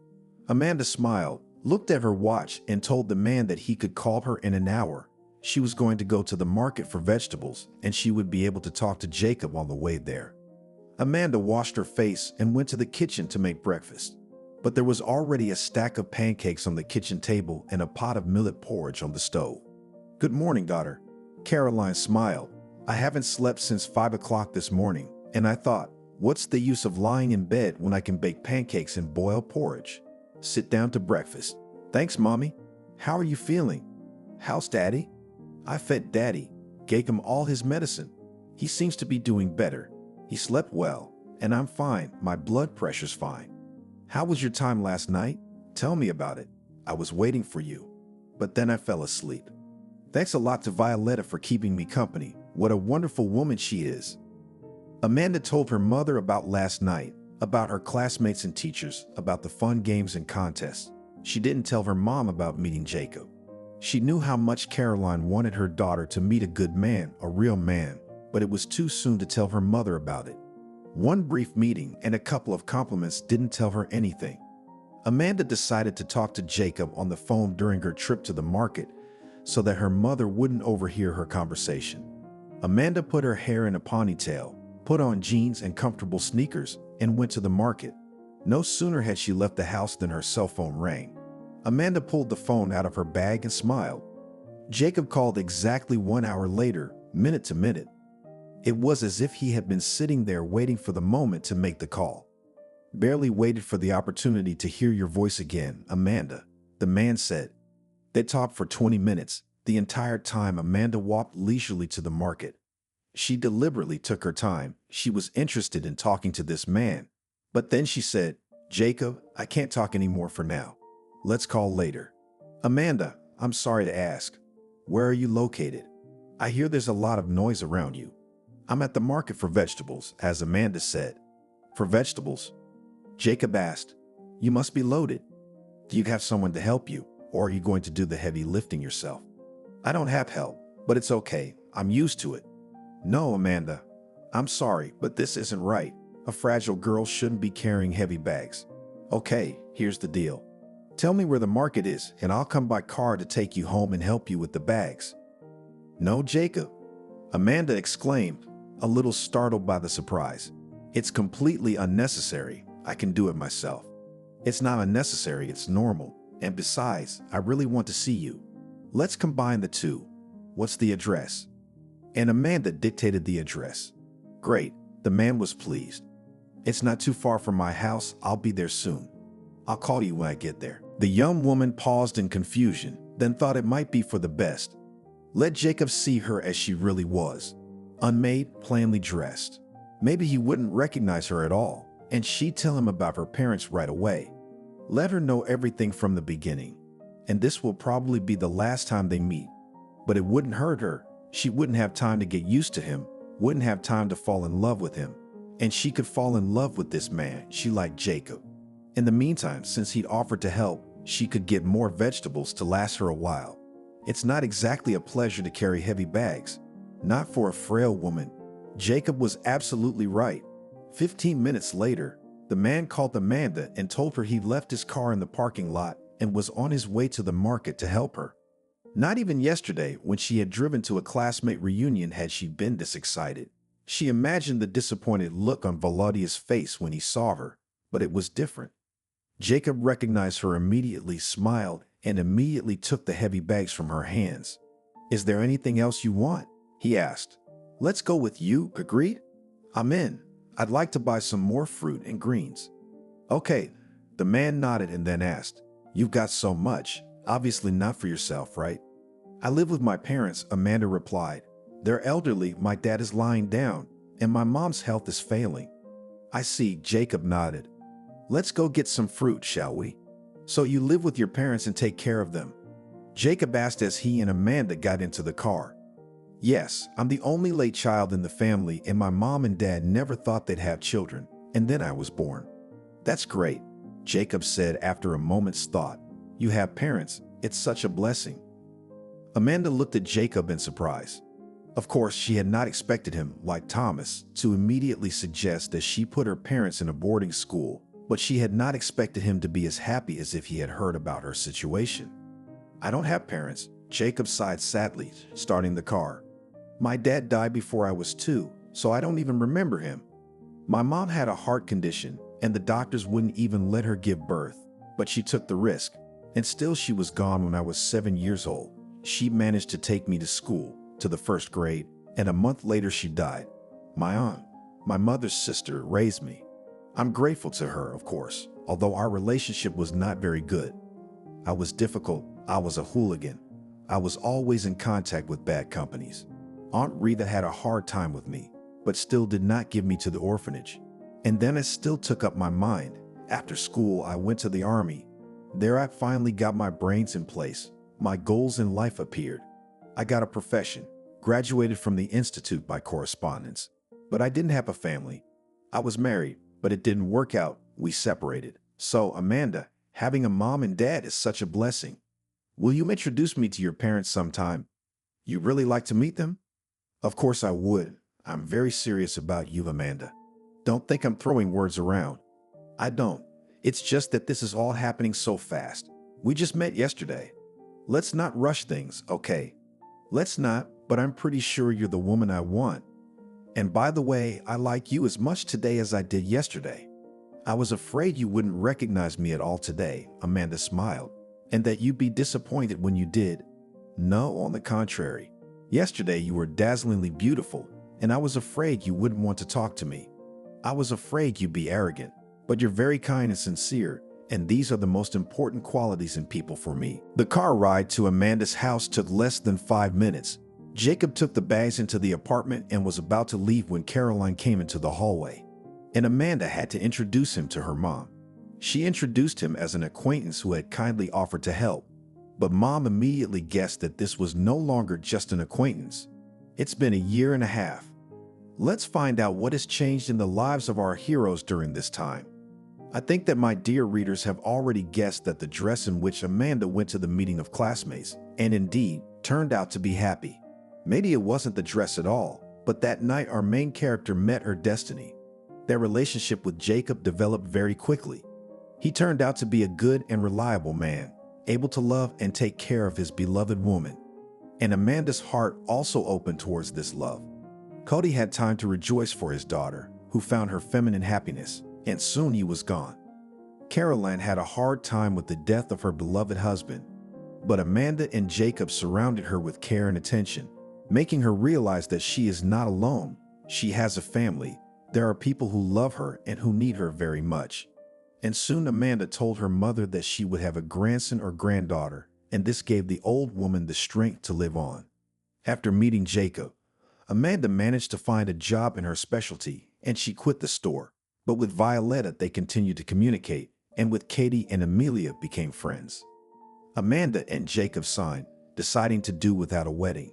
Amanda smiled, looked at her watch, and told the man that he could call her in an hour. She was going to go to the market for vegetables, and she would be able to talk to Jacob on the way there. Amanda washed her face and went to the kitchen to make breakfast. But there was already a stack of pancakes on the kitchen table and a pot of millet porridge on the stove. "Good morning, daughter." Caroline smiled. "I haven't slept since 5 o'clock this morning, and I thought, what's the use of lying in bed when I can bake pancakes and boil porridge? Sit down to breakfast." "Thanks, Mommy. How are you feeling?" "How's Daddy?" "I fed Daddy, gave him all his medicine. He seems to be doing better. He slept well, and I'm fine. My blood pressure's fine." "How was your time last night? Tell me about it. I was waiting for you, but then I fell asleep." "Thanks a lot to Violetta for keeping me company. What a wonderful woman she is." Amanda told her mother about last night, about her classmates and teachers, about the fun games and contests. She didn't tell her mom about meeting Jacob. She knew how much Caroline wanted her daughter to meet a good man, a real man, but it was too soon to tell her mother about it. One brief meeting and a couple of compliments didn't tell her anything. Amanda decided to talk to Jacob on the phone during her trip to the market so that her mother wouldn't overhear her conversation. Amanda put her hair in a ponytail, put on jeans and comfortable sneakers, and went to the market. No sooner had she left the house than her cell phone rang. Amanda pulled the phone out of her bag and smiled. Jacob called exactly 1 hour later, minute to minute. It was as if he had been sitting there waiting for the moment to make the call. Barely waited for the opportunity to hear your voice again, Amanda, the man said. They talked for 20 minutes. The entire time Amanda walked leisurely to the market. She deliberately took her time. She was interested in talking to this man. But then she said, Jacob, I can't talk anymore for now. Let's call later. Amanda, I'm sorry to ask. Where are you located? I hear there's a lot of noise around you. I'm at the market for vegetables, as Amanda said. For vegetables? Jacob asked. You must be loaded. Do you have someone to help you, or are you going to do the heavy lifting yourself? I don't have help, but it's okay. I'm used to it. No, Amanda. I'm sorry, but this isn't right. A fragile girl shouldn't be carrying heavy bags. Okay, here's the deal. Tell me where the market is, and I'll come by car to take you home and help you with the bags. No, Jacob, Amanda exclaimed, a little startled by the surprise. It's completely unnecessary. I can do it myself. It's not unnecessary, it's normal. And besides, I really want to see you. Let's combine the two. What's the address? And Amanda dictated the address. Great, the man was pleased. It's not too far from my house. I'll be there soon. I'll call you when I get there. The young woman paused in confusion, then thought it might be for the best. Let Jacob see her as she really was. Unmade, plainly dressed. Maybe he wouldn't recognize her at all, and she'd tell him about her parents right away. Let her know everything from the beginning. And this will probably be the last time they meet. But it wouldn't hurt her. She wouldn't have time to get used to him, wouldn't have time to fall in love with him. And she could fall in love with this man. She liked Jacob. In the meantime, since he'd offered to help, she could get more vegetables to last her a while. It's not exactly a pleasure to carry heavy bags. Not for a frail woman. Jacob was absolutely right. 15 minutes later, the man called Amanda and told her he'd left his car in the parking lot and was on his way to the market to help her. Not even yesterday, when she had driven to a classmate reunion, had she been this excited. She imagined the disappointed look on Volodya's face when he saw her, but it was different. Jacob recognized her immediately, smiled, and immediately took the heavy bags from her hands. Is there anything else you want? He asked. Let's go with you, agreed? I'm in. I'd like to buy some more fruit and greens. Okay, the man nodded and then asked, You've got so much, obviously not for yourself, right? I live with my parents, Amanda replied. They're elderly, my dad is lying down, and my mom's health is failing. I see, Jacob nodded. Let's go get some fruit, shall we? So you live with your parents and take care of them? Jacob asked as he and Amanda got into the car. Yes, I'm the only late child in the family, and my mom and dad never thought they'd have children, and then I was born. That's great, Jacob said after a moment's thought. You have parents, it's such a blessing. Amanda looked at Jacob in surprise. Of course, she had not expected him, like Thomas, to immediately suggest that she put her parents in a boarding school, but she had not expected him to be as happy as if he had heard about her situation. I don't have parents, Jacob sighed sadly, starting the car. My dad died before I was 2, so I don't even remember him. My mom had a heart condition, and the doctors wouldn't even let her give birth, but she took the risk, and still she was gone when I was 7 years old. She managed to take me to school, to the 1st grade, and a month later she died. My aunt, my mother's sister, raised me. I'm grateful to her, of course, although our relationship was not very good. I was difficult, I was a hooligan. I was always in contact with bad companies. Aunt Rita had a hard time with me, but still did not give me to the orphanage. And then it still took up my mind. After school, I went to the army. There I finally got my brains in place. My goals in life appeared. I got a profession, graduated from the institute by correspondence. But I didn't have a family. I was married, but it didn't work out. We separated. So, Amanda, having a mom and dad is such a blessing. Will you introduce me to your parents sometime? You'd really like to meet them? Of course I would. I'm very serious about you, Amanda. Don't think I'm throwing words around. I don't. It's just that this is all happening so fast. We just met yesterday. Let's not rush things, okay? Let's not, but I'm pretty sure you're the woman I want. And by the way, I like you as much today as I did yesterday. I was afraid you wouldn't recognize me at all today, Amanda smiled, and that you'd be disappointed when you did. No, on the contrary. Yesterday you were dazzlingly beautiful, and I was afraid you wouldn't want to talk to me. I was afraid you'd be arrogant, but you're very kind and sincere, and these are the most important qualities in people for me." The car ride to Amanda's house took less than 5 minutes. Jacob took the bags into the apartment and was about to leave when Caroline came into the hallway, and Amanda had to introduce him to her mom. She introduced him as an acquaintance who had kindly offered to help, but Mom immediately guessed that this was no longer just an acquaintance. It's been a year and a half. Let's find out what has changed in the lives of our heroes during this time. I think that my dear readers have already guessed that the dress in which Amanda went to the meeting of classmates, and indeed, turned out to be happy. Maybe it wasn't the dress at all, but that night our main character met her destiny. Their relationship with Jacob developed very quickly. He turned out to be a good and reliable man, able to love and take care of his beloved woman. And Amanda's heart also opened towards this love. Cody had time to rejoice for his daughter, who found her feminine happiness, and soon he was gone. Caroline had a hard time with the death of her beloved husband, but Amanda and Jacob surrounded her with care and attention, making her realize that she is not alone. She has a family. There are people who love her and who need her very much. And soon Amanda told her mother that she would have a grandson or granddaughter, and this gave the old woman the strength to live on. After meeting Jacob, Amanda managed to find a job in her specialty, and she quit the store. But with Violetta, they continued to communicate, and with Katie and Amelia became friends. Amanda and Jacob signed, deciding to do without a wedding.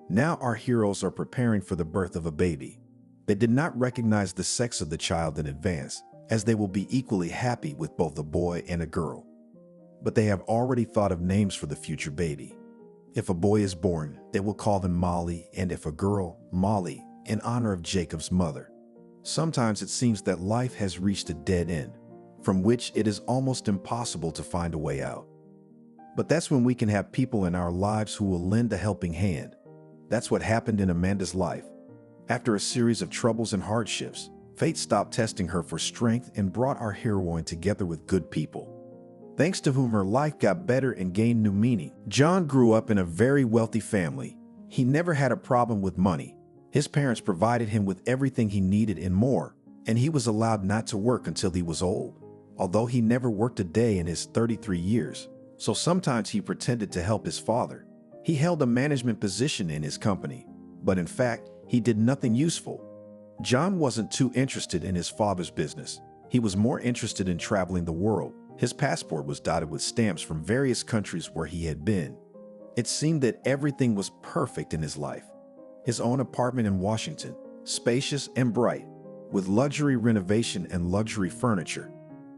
Now our heroes are preparing for the birth of a baby. They did not recognize the sex of the child in advance, as they will be equally happy with both a boy and a girl. But they have already thought of names for the future baby. If a boy is born, they will call him Molly, and if a girl, Molly, in honor of Jacob's mother. Sometimes it seems that life has reached a dead end, from which it is almost impossible to find a way out. But that's when we can have people in our lives who will lend a helping hand. That's what happened in Amanda's life. After a series of troubles and hardships, fate stopped testing her for strength and brought our heroine together with good people, thanks to whom her life got better and gained new meaning. John grew up in a very wealthy family. He never had a problem with money. His parents provided him with everything he needed and more, and he was allowed not to work until he was old, although he never worked a day in his 33 years. So sometimes he pretended to help his father. He held a management position in his company, but in fact, he did nothing useful. John wasn't too interested in his father's business. He was more interested in traveling the world. His passport was dotted with stamps from various countries where he had been. It seemed that everything was perfect in his life. His own apartment in Washington, spacious and bright, with luxury renovation and luxury furniture.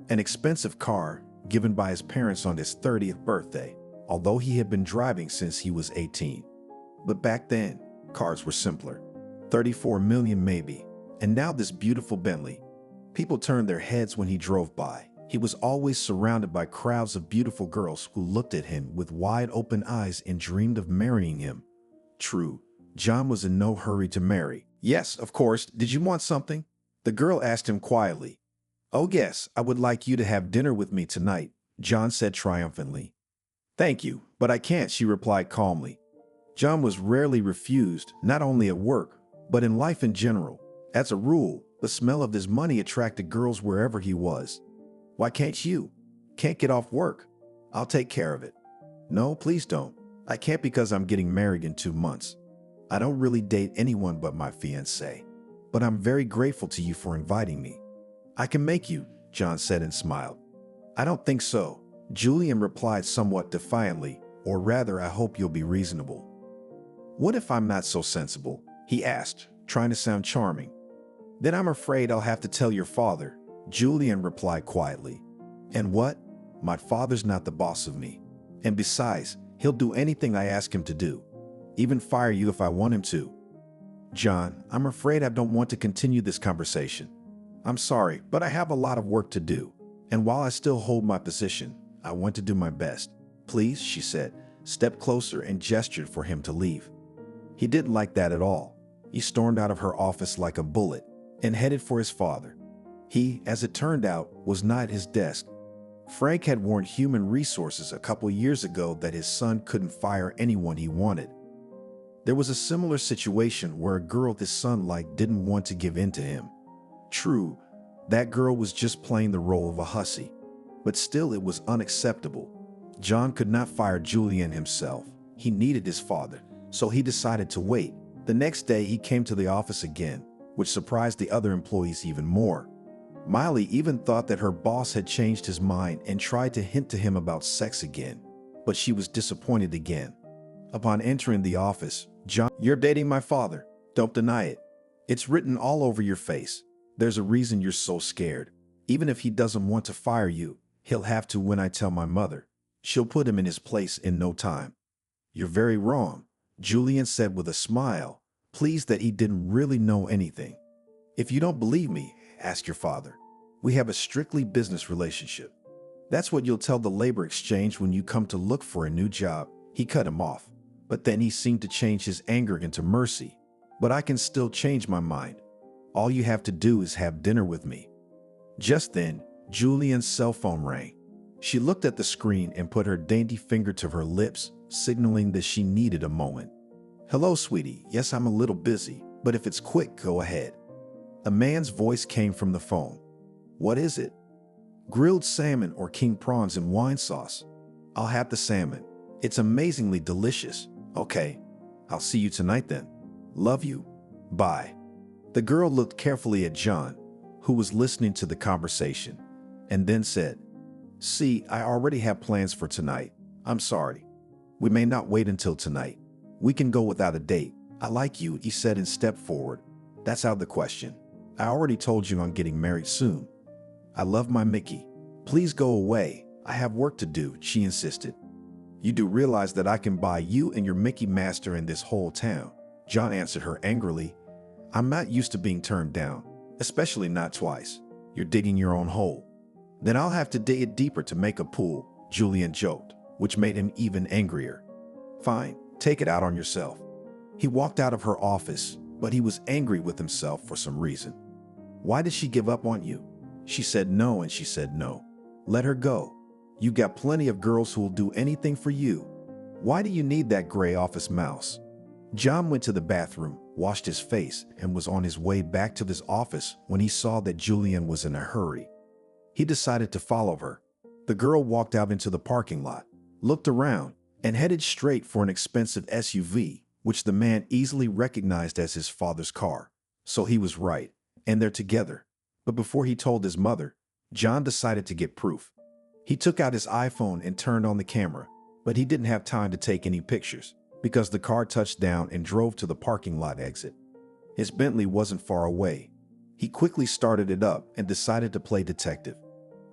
An expensive car given by his parents on his 30th birthday, although he had been driving since he was 18. But back then, cars were simpler. 34 million maybe, and now this beautiful Bentley. People turned their heads when he drove by. He was always surrounded by crowds of beautiful girls who looked at him with wide open eyes and dreamed of marrying him. True, John was in no hurry to marry. "Yes, of course. Did you want something?" The girl asked him quietly. "Oh yes, I would like you to have dinner with me tonight," John said triumphantly. "Thank you, but I can't," she replied calmly. John was rarely refused, not only at work, but in life in general. As a rule, the smell of his money attracted girls wherever he was. "Why can't you?" "Can't get off work." "I'll take care of it." "No, please don't. I can't because I'm getting married in 2 months. I don't really date anyone but my fiancé. But I'm very grateful to you for inviting me." "I can make you," John said and smiled. "I don't think so," Julian replied somewhat defiantly, "or rather, I hope you'll be reasonable." "What if I'm not so sensible?" he asked, trying to sound charming. "Then I'm afraid I'll have to tell your father," Julian replied quietly. "And what? My father's not the boss of me. And besides, he'll do anything I ask him to do. Even fire you if I want him to." "John, I'm afraid I don't want to continue this conversation. I'm sorry, but I have a lot of work to do. And while I still hold my position, I want to do my best. Please," she said, stepped closer and gestured for him to leave. He didn't like that at all. He stormed out of her office like a bullet and headed for his father. He, as it turned out, was not at his desk. Frank had warned Human Resources a couple years ago that his son couldn't fire anyone he wanted. There was a similar situation where a girl his son liked didn't want to give in to him. True, that girl was just playing the role of a hussy, but still it was unacceptable. John could not fire Julian himself. He needed his father, so he decided to wait. The next day he came to the office again, which surprised the other employees even more. Miley even thought that her boss had changed his mind and tried to hint to him about sex again, but she was disappointed again. Upon entering the office, John, "You're dating my father. Don't deny it. It's written all over your face. There's a reason you're so scared. Even if he doesn't want to fire you, he'll have to when I tell my mother. She'll put him in his place in no time." "You're very wrong," Julian said with a smile, pleased that he didn't really know anything. "If you don't believe me, ask your father. We have a strictly business relationship. That's what you'll tell the labor exchange when you come to look for a new job." He cut him off, but then he seemed to change his anger into mercy. "But I can still change my mind. All you have to do is have dinner with me." Just then, Julian's cell phone rang. She looked at the screen and put her dainty finger to her lips, signaling that she needed a moment. "Hello, sweetie. Yes, I'm a little busy, but if it's quick, go ahead." A man's voice came from the phone. "What is it?" "Grilled salmon or king prawns in wine sauce." "I'll have the salmon. It's amazingly delicious." "Okay, I'll see you tonight then. Love you. Bye." The girl looked carefully at John, who was listening to the conversation, and then said, "See, I already have plans for tonight. I'm sorry. We may not wait until tonight. We can go without a date. I like you," he said and stepped forward. "That's out of the question. I already told you I'm getting married soon. I love my Mickey. Please go away. I have work to do," she insisted. "You do realize that I can buy you and your Mickey master in this whole town?" John answered her angrily. "I'm not used to being turned down, especially not twice. You're digging your own hole." "Then I'll have to dig it deeper to make a pool," Julian joked, which made him even angrier. "Fine, take it out on yourself." He walked out of her office, but he was angry with himself for some reason. "Why did she give up on you? She said no and she said no. Let her go. You got plenty of girls who will do anything for you. Why do you need that gray office mouse?" John went to the bathroom, washed his face, and was on his way back to his office when he saw that Julian was in a hurry. He decided to follow her. The girl walked out into the parking lot, looked around, and headed straight for an expensive SUV, which the man easily recognized as his father's car. So he was right, and they're together. But before he told his mother, John decided to get proof. He took out his iPhone and turned on the camera, but he didn't have time to take any pictures because the car touched down and drove to the parking lot exit. His Bentley wasn't far away. He quickly started it up and decided to play detective.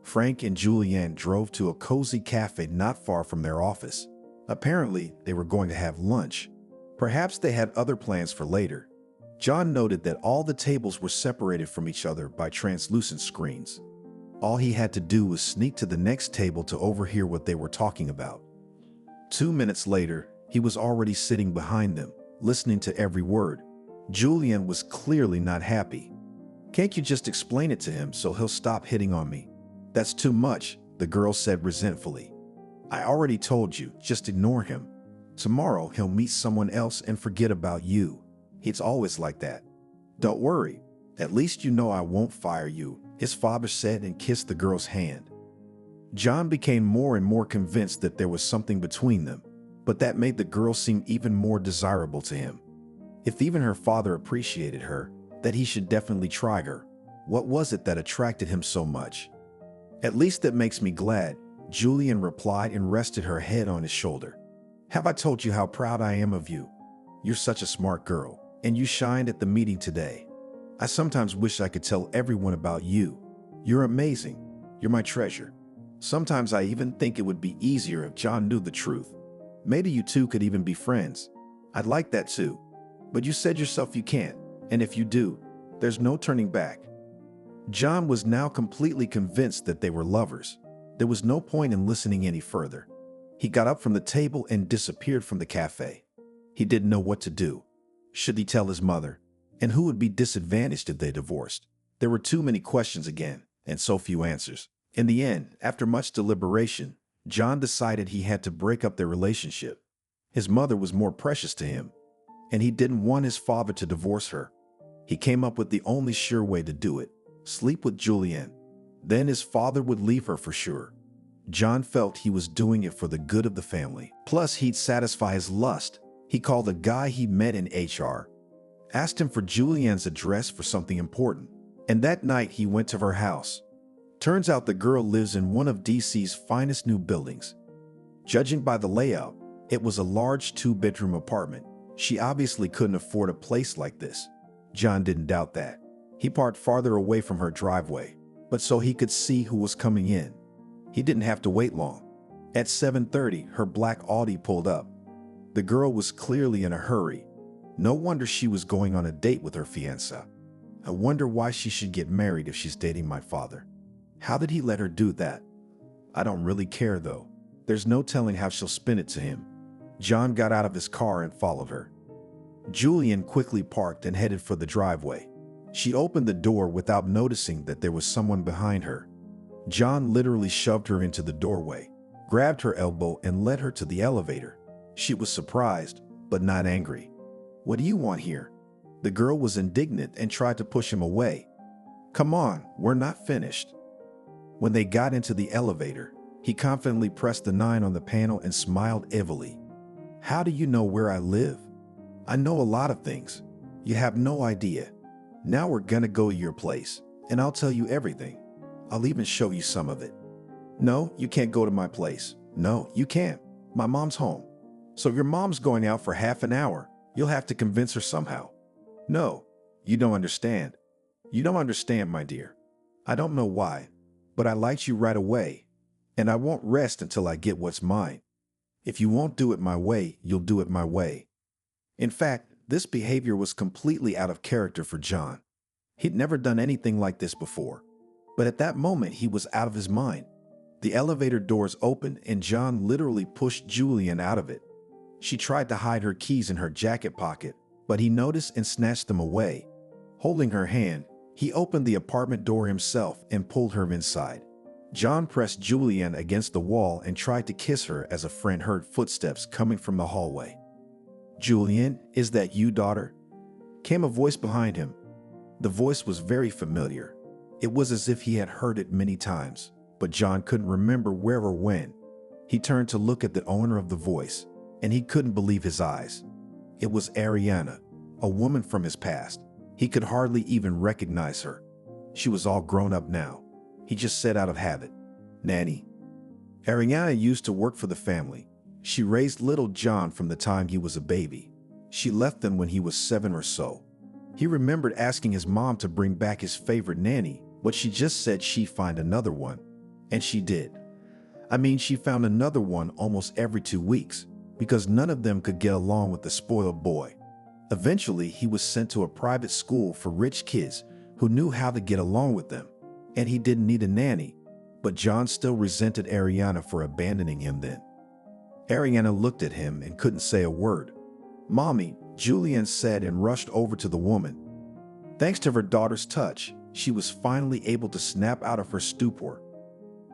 Frank and Julianne drove to a cozy cafe not far from their office. Apparently, they were going to have lunch. Perhaps they had other plans for later. John noted that all the tables were separated from each other by translucent screens. All he had to do was sneak to the next table to overhear what they were talking about. 2 minutes later, he was already sitting behind them, listening to every word. Julian was clearly not happy. "Can't you just explain it to him so he'll stop hitting on me?" "That's too much," the girl said resentfully. "I already told you, just ignore him. Tomorrow he'll meet someone else and forget about you. It's always like that." "Don't worry. At least you know I won't fire you," his father said and kissed the girl's hand. John became more and more convinced that there was something between them, but that made the girl seem even more desirable to him. If even her father appreciated her, that he should definitely try her. What was it that attracted him so much? "At least that makes me glad," Julian replied and rested her head on his shoulder. "Have I told you how proud I am of you? You're such a smart girl, and you shined at the meeting today. I sometimes wish I could tell everyone about you. You're amazing. You're my treasure. Sometimes I even think it would be easier if John knew the truth. Maybe you two could even be friends. I'd like that too. But you said yourself you can't, and if you do, there's no turning back." John was now completely convinced that they were lovers. There was no point in listening any further. He got up from the table and disappeared from the cafe. He didn't know what to do. Should he tell his mother? And who would be disadvantaged if they divorced? There were too many questions again, and so few answers. In the end, after much deliberation, John decided he had to break up their relationship. His mother was more precious to him. and he didn't want his father to divorce her. He came up with the only sure way to do it: sleep with Julianne. Then his father would leave her for sure. John felt he was doing it for the good of the family. Plus, he'd satisfy his lust. He called a guy he met in HR, asked him for Julianne's address for something important, and that night he went to her house. Turns out the girl lives in one of DC's finest new buildings. Judging by the layout, it was a large 2-bedroom apartment. She obviously couldn't afford a place like this. John didn't doubt that. He parked farther away from her driveway, but so he could see who was coming in. He didn't have to wait long. At 7:30, her black Audi pulled up. The girl was clearly in a hurry. No wonder she was going on a date with her fiancé. I wonder why she should get married if she's dating my father. How did he let her do that? I don't really care though. There's no telling how she'll spin it to him. John got out of his car and followed her. Julianne quickly parked and headed for the driveway. She opened the door without noticing that there was someone behind her. John literally shoved her into the doorway, grabbed her elbow, and led her to the elevator. She was surprised, but not angry. "What do you want here?" The girl was indignant and tried to push him away. "Come on, we're not finished." When they got into the elevator, he confidently pressed the 9 on the panel and smiled evilly. "How do you know where I live?" "I know a lot of things. You have no idea. Now we're gonna go to your place, and I'll tell you everything. I'll even show you some of it." "No, you can't go to my place." "No, you can't. My mom's home." "So your mom's going out for half an hour. You'll have to convince her somehow." "No, you don't understand. You don't understand, my dear. I don't know why, but I liked you right away, and I won't rest until I get what's mine. If you won't do it my way, you'll do it my way." In fact, this behavior was completely out of character for John. He'd never done anything like this before. But at that moment, he was out of his mind. The elevator doors opened and John literally pushed Julianne out of it. She tried to hide her keys in her jacket pocket, but he noticed and snatched them away. Holding her hand, he opened the apartment door himself and pulled her inside. John pressed Julianne against the wall and tried to kiss her as a friend heard footsteps coming from the hallway. "Julianne, is that you, daughter?" Came a voice behind him. The voice was very familiar. It was as if he had heard it many times, but John couldn't remember where or when. He turned to look at the owner of the voice, and he couldn't believe his eyes. It was Ariana, a woman from his past. He could hardly even recognize her. She was all grown up now. He just said out of habit, "Nanny." Ariana used to work for the family. She raised little John from the time he was a baby. She left them when he was 7 or so. He remembered asking his mom to bring back his favorite nanny, but she just said she'd find another one. And she did. I mean, she found another one almost every 2 weeks, because none of them could get along with the spoiled boy. Eventually, he was sent to a private school for rich kids who knew how to get along with them, and he didn't need a nanny, but John still resented Ariana for abandoning him then. Ariana looked at him and couldn't say a word. "Mommy," Julianne said and rushed over to the woman. Thanks to her daughter's touch, she was finally able to snap out of her stupor.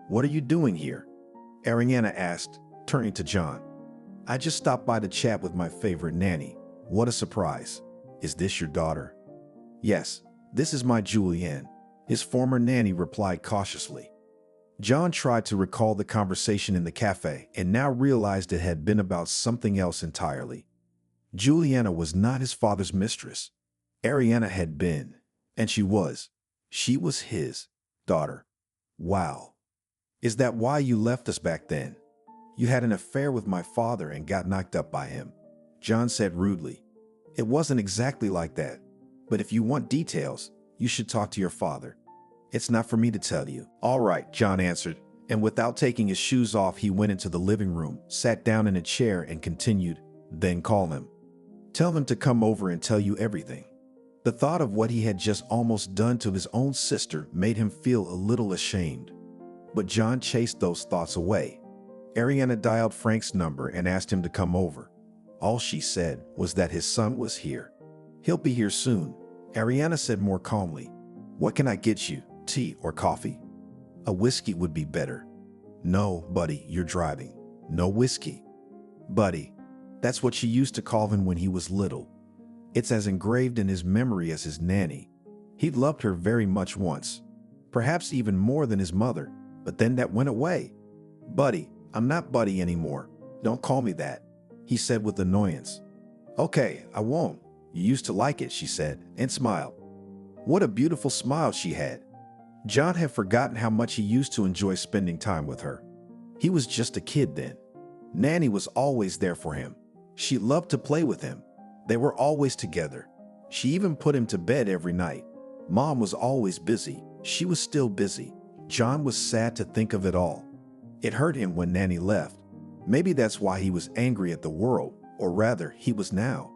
"What are you doing here?" Ariana asked, turning to John. "I just stopped by to chat with my favorite nanny." "What a surprise. Is this your daughter?" "Yes, this is my Julianne," his former nanny replied cautiously. John tried to recall the conversation in the cafe and now realized it had been about something else entirely. Juliana was not his father's mistress. Ariana had been, and she was his daughter. Wow. "Is that why you left us back then? You had an affair with my father and got knocked up by him," John said rudely. "It wasn't exactly like that, but if you want details, you should talk to your father. It's not for me to tell you." "All right," John answered, and without taking his shoes off, he went into the living room, sat down in a chair, and continued, "Then call him. Tell him to come over and tell you everything." The thought of what he had just almost done to his own sister made him feel a little ashamed. But John chased those thoughts away. Ariana dialed Frank's number and asked him to come over. All she said was that his son was here. "He'll be here soon," Ariana said more calmly. "What can I get you? Tea or coffee?" "A whiskey would be better." "No, buddy, you're driving. No whiskey." "Buddy." That's what she used to call him when he was little. It's as engraved in his memory as his nanny. He loved her very much once, perhaps even more than his mother, but then that went away. Buddy, I'm not Buddy anymore. Don't call me that, he said with annoyance. Okay, I won't. You used to like it, she said, and smiled. What a beautiful smile she had. John had forgotten how much he used to enjoy spending time with her. He was just a kid then. Nanny was always there for him. She loved to play with him. They were always together. She even put him to bed every night. Mom was always busy. She was still busy. John was sad to think of it all. It hurt him when Nanny left. Maybe that's why he was angry at the world, or rather, he was now.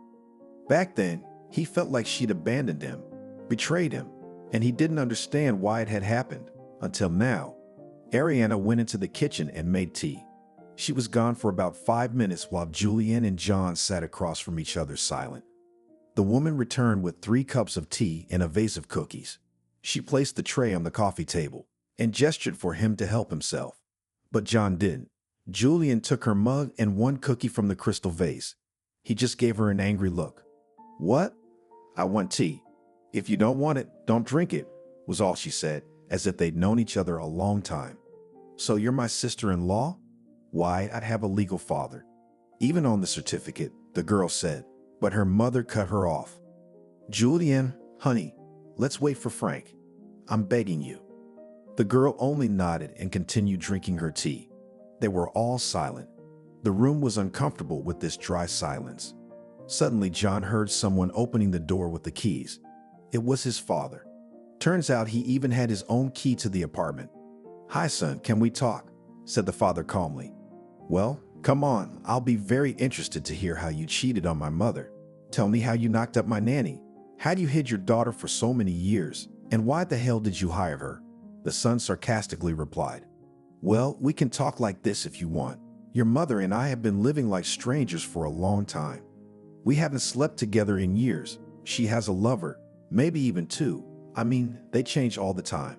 Back then, he felt like she'd abandoned him, betrayed him, and he didn't understand why it had happened, until now. Ariana went into the kitchen and made tea. She was gone for about 5 minutes while Julian and John sat across from each other silent. The woman returned with 3 cups of tea and a vase of cookies. She placed the tray on the coffee table and gestured for him to help himself. But John didn't. Julian took her mug and 1 cookie from the crystal vase. He just gave her an angry look. What? I want tea. If you don't want it, don't drink it, was all she said, as if they'd known each other a long time. So you're my sister-in-law? Why, I'd have a legal father. Even on the certificate, the girl said, but her mother cut her off. Julian, honey, let's wait for Frank. I'm begging you. The girl only nodded and continued drinking her tea. They were all silent. The room was uncomfortable with this dry silence. Suddenly, John heard someone opening the door with the keys. It was his father. Turns out he even had his own key to the apartment. Hi, son, can we talk? Said the father calmly. Well, come on, I'll be very interested to hear how you cheated on my mother. Tell me how you knocked up my nanny. How you hid your daughter for so many years, and why the hell did you hire her? The son sarcastically replied. Well, we can talk like this if you want. Your mother and I have been living like strangers for a long time. We haven't slept together in years. She has a lover, maybe even 2. I mean, they change all the time.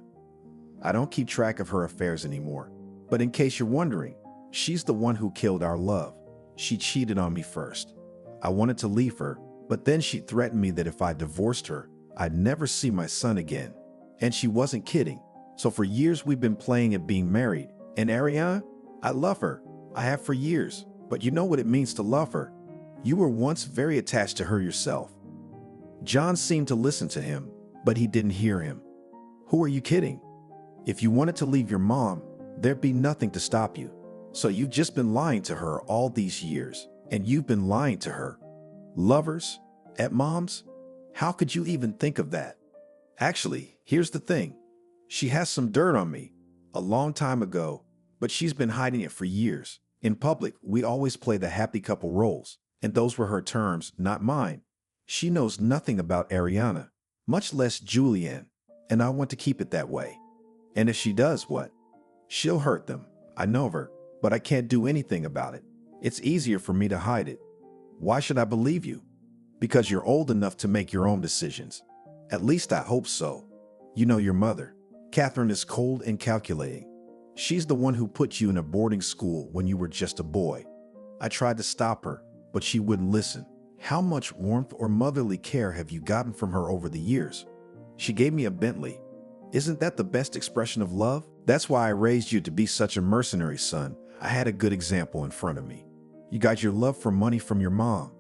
I don't keep track of her affairs anymore. But in case you're wondering, she's the one who killed our love. She cheated on me first. I wanted to leave her, but then she threatened me that if I divorced her, I'd never see my son again. And she wasn't kidding. So for years we've been playing at being married. And Ariana, I love her. I have for years. But you know what it means to love her. You were once very attached to her yourself. John seemed to listen to him, but he didn't hear him. Who are you kidding? If you wanted to leave your mom, there'd be nothing to stop you. So you've just been lying to her all these years, and you've been lying to her. Lovers? At mom's? How could you even think of that? Actually, here's the thing. She has some dirt on me, a long time ago, but she's been hiding it for years. In public, we always play the happy couple roles, and those were her terms, not mine. She knows nothing about Ariana, much less Julianne, and I want to keep it that way. And if she does, what? She'll hurt them. I know her, but I can't do anything about it. It's easier for me to hide it. Why should I believe you? Because you're old enough to make your own decisions. At least I hope so. You know your mother. Catherine is cold and calculating. She's the one who put you in a boarding school when you were just a boy. I tried to stop her, but she wouldn't listen. How much warmth or motherly care have you gotten from her over the years? She gave me a Bentley. Isn't that the best expression of love? That's why I raised you to be such a mercenary, son. I had a good example in front of me. You got your love for money from your mom.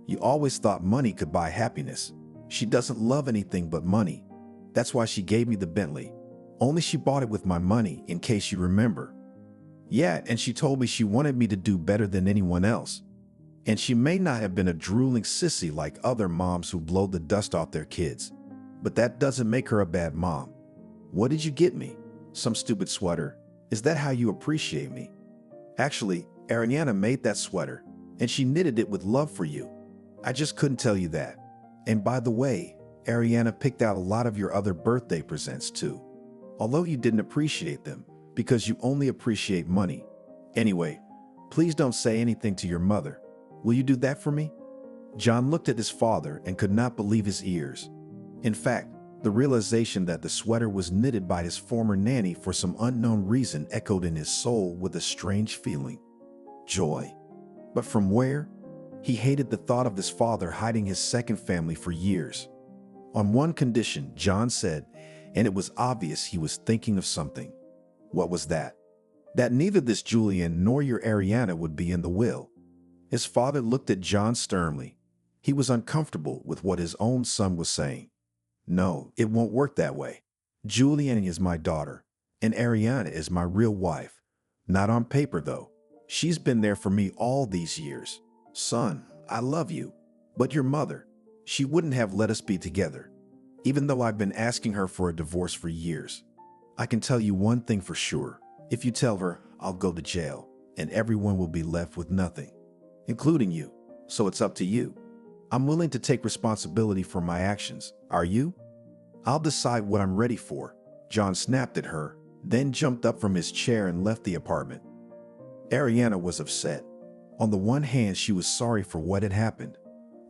You always thought money could buy happiness. She doesn't love anything but money. That's why she gave me the Bentley. Only she bought it with my money, in case you remember. Yeah, and she told me she wanted me to do better than anyone else. And she may not have been a drooling sissy like other moms who blow the dust off their kids. But that doesn't make her a bad mom. What did you get me? Some stupid sweater? Is that how you appreciate me? Actually, Ariana made that sweater, and she knitted it with love for you. I just couldn't tell you that. And by the way, Ariana picked out a lot of your other birthday presents too. Although you didn't appreciate them, because you only appreciate money. Anyway, please don't say anything to your mother. Will you do that for me? John looked at his father and could not believe his ears. In fact, the realization that the sweater was knitted by his former nanny for some unknown reason echoed in his soul with a strange feeling. Joy. But from where? He hated the thought of his father hiding his second family for years. On one condition, John said, and it was obvious he was thinking of something. What was that? That neither this Julian nor your Ariana would be in the will. His father looked at John sternly. He was uncomfortable with what his own son was saying. No, it won't work that way. Julian is my daughter, and Ariana is my real wife. Not on paper, though. She's been there for me all these years. Son, I love you, but your mother, she wouldn't have let us be together, even though I've been asking her for a divorce for years. I can tell you one thing for sure. If you tell her, I'll go to jail, and everyone will be left with nothing, including you. So it's up to you. I'm willing to take responsibility for my actions. Are you? I'll decide what I'm ready for. John snapped at her, then jumped up from his chair and left the apartment. Ariana was upset. On the one hand, she was sorry for what had happened.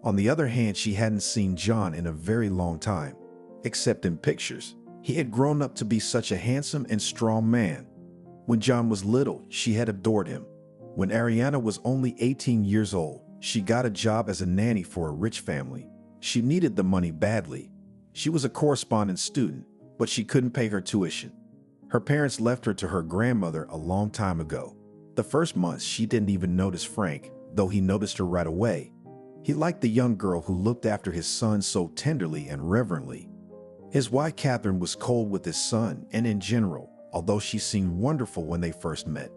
On the other hand, she hadn't seen John in a very long time, except in pictures. He had grown up to be such a handsome and strong man. When John was little, she had adored him. When Ariana was only 18 years old, she got a job as a nanny for a rich family. She needed the money badly. She was a correspondence student, but she couldn't pay her tuition. Her parents left her to her grandmother a long time ago. The first months, she didn't even notice Frank, though he noticed her right away. He liked the young girl who looked after his son so tenderly and reverently. His wife Catherine was cold with his son and in general, although she seemed wonderful when they first met.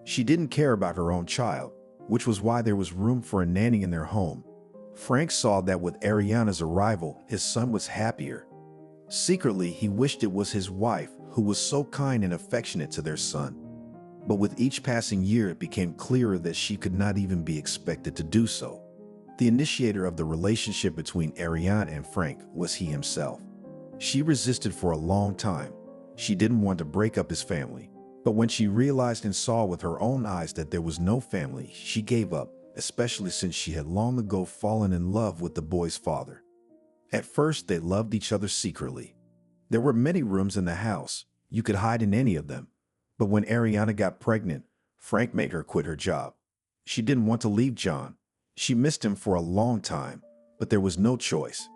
She didn't care about her own child, which was why there was room for a nanny in their home. Frank saw that with Ariana's arrival, his son was happier. Secretly, he wished it was his wife who was so kind and affectionate to their son. But with each passing year, it became clearer that she could not even be expected to do so. The initiator of the relationship between Ariana and Frank was he himself. She resisted for a long time. She didn't want to break up his family. But when she realized and saw with her own eyes that there was no family, she gave up, especially since she had long ago fallen in love with the boy's father. At first, they loved each other secretly. There were many rooms in the house. You could hide in any of them. But when Ariana got pregnant, Frank made her quit her job. She didn't want to leave John. She missed him for a long time, but there was no choice.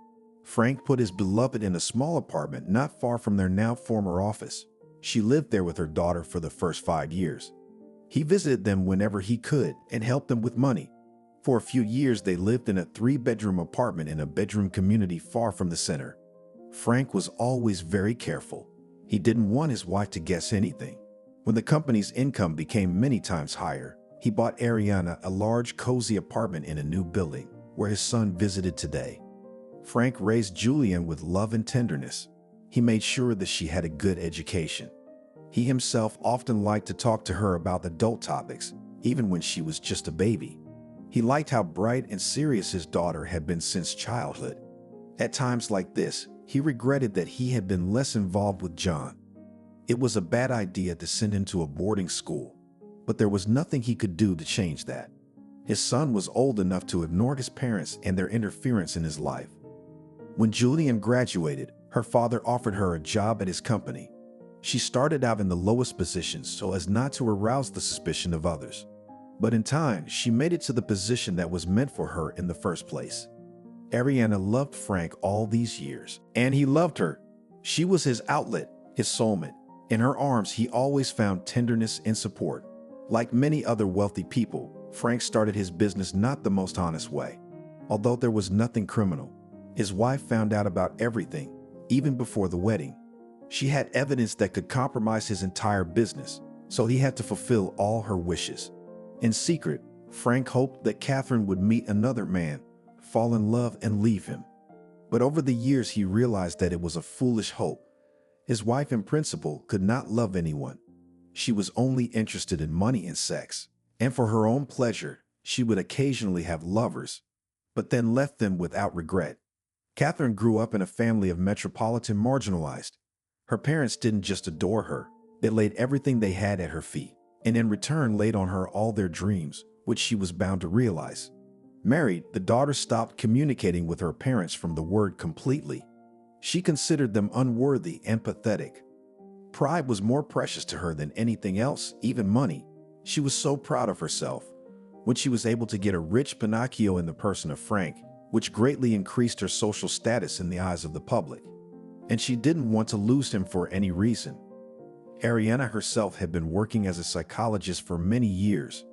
Frank put his beloved in a small apartment not far from their now former office. She lived there with her daughter for the first 5 years. He visited them whenever he could and helped them with money. For a few years, they lived in a 3-bedroom apartment in a bedroom community far from the center. Frank was always very careful. He didn't want his wife to guess anything. When the company's income became many times higher, he bought Ariana a large, cozy apartment in a new building where his son visited today. Frank raised Julian with love and tenderness. He made sure that she had a good education. He himself often liked to talk to her about adult topics, even when she was just a baby. He liked how bright and serious his daughter had been since childhood. At times like this, he regretted that he had been less involved with John. It was a bad idea to send him to a boarding school, but there was nothing he could do to change that. His son was old enough to ignore his parents and their interference in his life. When Julian graduated, her father offered her a job at his company. She started out in the lowest positions so as not to arouse the suspicion of others. But in time, she made it to the position that was meant for her in the first place. Ariana loved Frank all these years, and he loved her. She was his outlet, his soulmate. In her arms, he always found tenderness and support. Like many other wealthy people, Frank started his business not the most honest way. Although there was nothing criminal, his wife found out about everything, even before the wedding. She had evidence that could compromise his entire business, so he had to fulfill all her wishes. In secret, Frank hoped that Catherine would meet another man, fall in love, and leave him. But over the years, he realized that it was a foolish hope. His wife, in principle, could not love anyone. She was only interested in money and sex, and for her own pleasure, she would occasionally have lovers, but then left them without regret. Catherine grew up in a family of metropolitan marginalized. Her parents didn't just adore her, they laid everything they had at her feet, and in return laid on her all their dreams, which she was bound to realize. Married, the daughter stopped communicating with her parents from the word completely. She considered them unworthy and pathetic. Pride was more precious to her than anything else, even money. She was so proud of herself. when she was able to get a rich Pinocchio in the person of Frank, which greatly increased her social status in the eyes of the public. And she didn't want to lose him for any reason. Ariana herself had been working as a psychologist for many years.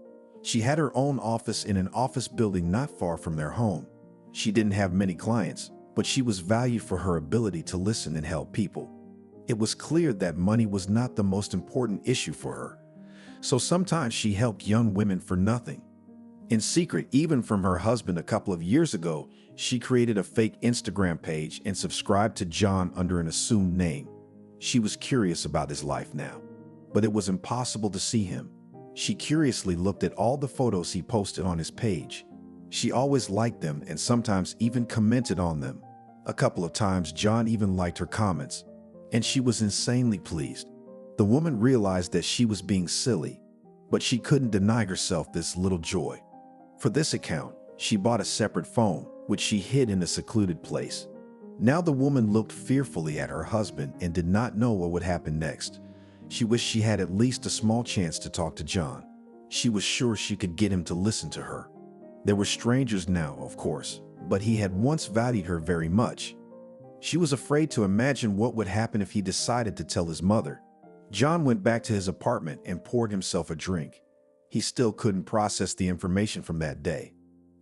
She had her own office in an office building not far from their home. She didn't have many clients, but she was valued for her ability to listen and help people. It was clear that money was not the most important issue for her, so sometimes she helped young women for nothing. In secret, even from her husband a couple of years ago, she created a fake Instagram page and subscribed to John under an assumed name. She was curious about his life now, but it was impossible to see him. She curiously looked at all the photos he posted on his page. She always liked them and sometimes even commented on them. A couple of times John even liked her comments, and she was insanely pleased. The woman realized that she was being silly, but she couldn't deny herself this little joy. For this account, she bought a separate phone, which she hid in a secluded place. Now the woman looked fearfully at her husband and did not know what would happen next. She wished she had at least a small chance to talk to John. She was sure she could get him to listen to her. They were strangers now, of course, but he had once valued her very much. She was afraid to imagine what would happen if he decided to tell his mother. John went back to his apartment and poured himself a drink. He still couldn't process the information from that day.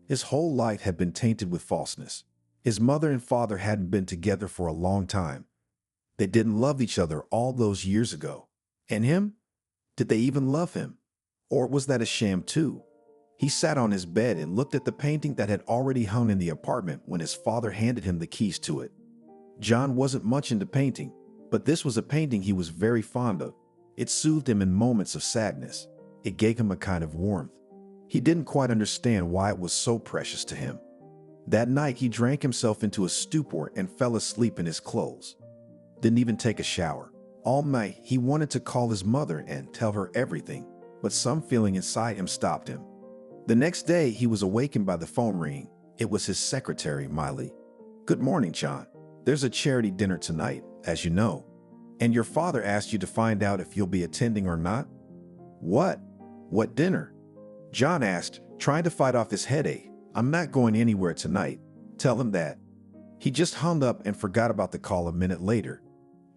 His whole life had been tainted with falseness. His mother and father hadn't been together for a long time. They didn't love each other all those years ago. And him? Did they even love him? Or was that a sham too? He sat on his bed and looked at the painting that had already hung in the apartment when his father handed him the keys to it. John wasn't much into painting, but this was a painting he was very fond of. It soothed him in moments of sadness. It gave him a kind of warmth. He didn't quite understand why it was so precious to him. That night, he drank himself into a stupor and fell asleep in his clothes. Didn't even take a shower. All night, he wanted to call his mother and tell her everything, but some feeling inside him stopped him. The next day, he was awakened by the phone ringing. It was his secretary, Miley. "Good morning, John. There's a charity dinner tonight, as you know, and your father asked you to find out if you'll be attending or not." "What? What dinner?" John asked, trying to fight off his headache. "I'm not going anywhere tonight. Tell him that." He just hung up and forgot about the call a minute later.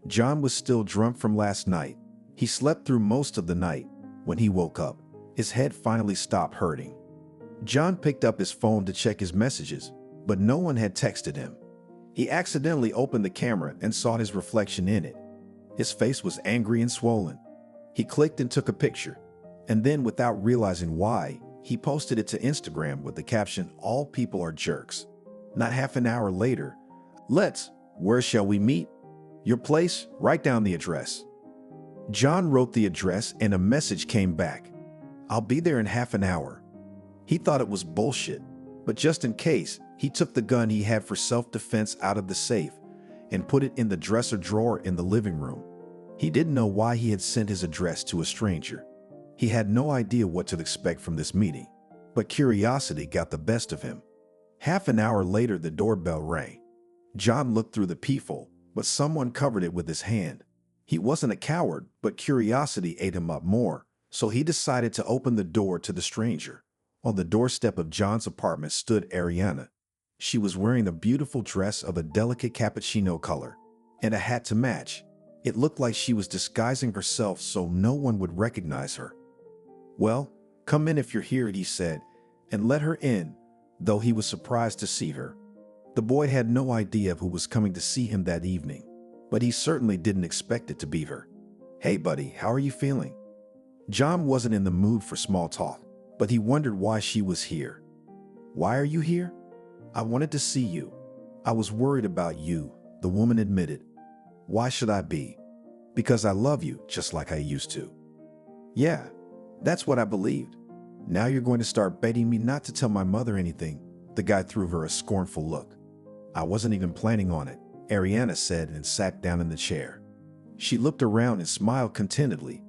John was still drunk from last night. He slept through most of the night. When he woke up, his head finally stopped hurting. John picked up his phone to check his messages, but no one had texted him. He accidentally opened the camera and saw his reflection in it. His face was angry and swollen. He clicked and took a picture, and then, without realizing why, he posted it to Instagram with the caption, "All people are jerks." Not half an hour later, "Where shall we meet? Your place? Write down the address." John wrote the address and a message came back. "I'll be there in half an hour." He thought it was bullshit, but just in case, he took the gun he had for self-defense out of the safe and put it in the dresser drawer in the living room. He didn't know why he had sent his address to a stranger. He had no idea what to expect from this meeting, but curiosity got the best of him. Half an hour later, the doorbell rang. John looked through the peephole, but someone covered it with his hand. He wasn't a coward, but curiosity ate him up more, so he decided to open the door to the stranger. On the doorstep of John's apartment stood Ariana. She was wearing a beautiful dress of a delicate cappuccino color and a hat to match. It looked like she was disguising herself so no one would recognize her. "Well, come in if you're here," he said, and let her in, though he was surprised to see her. The boy had no idea of who was coming to see him that evening, but he certainly didn't expect it to be her. "Hey, buddy, how are you feeling?" John wasn't in the mood for small talk, but he wondered why she was here. "Why are you here?" "I wanted to see you. I was worried about you," the woman admitted. "Why should I be?" "Because I love you just like I used to." "Yeah, that's what I believed. Now you're going to start begging me not to tell my mother anything." The guy threw her a scornful look. "I wasn't even planning on it," Ariana said and sat down in the chair. She looked around and smiled contentedly.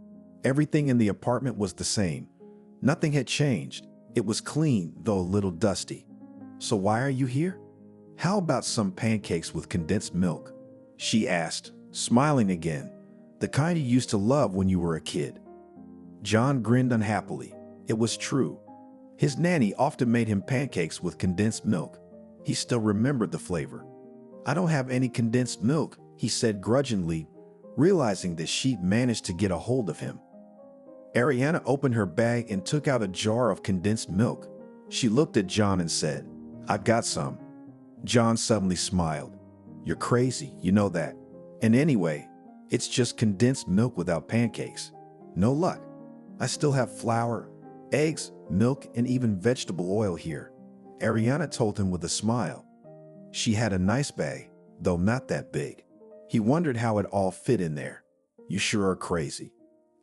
Everything in the apartment was the same. Nothing had changed. It was clean, though a little dusty. "So why are you here?" "How about some pancakes with condensed milk?" she asked, smiling again. "The kind you used to love when you were a kid." John grinned unhappily. It was true. His nanny often made him pancakes with condensed milk. He still remembered the flavor. "I don't have any condensed milk," he said grudgingly, realizing that she'd managed to get a hold of him. Ariana opened her bag and took out a jar of condensed milk. She looked at John and said, "I've got some." John suddenly smiled. "You're crazy, you know that. And anyway, it's just condensed milk without pancakes. No luck. I still have flour, eggs, milk, and even vegetable oil here," Ariana told him with a smile. She had a nice bag, though not that big. He wondered how it all fit in there. "You sure are crazy.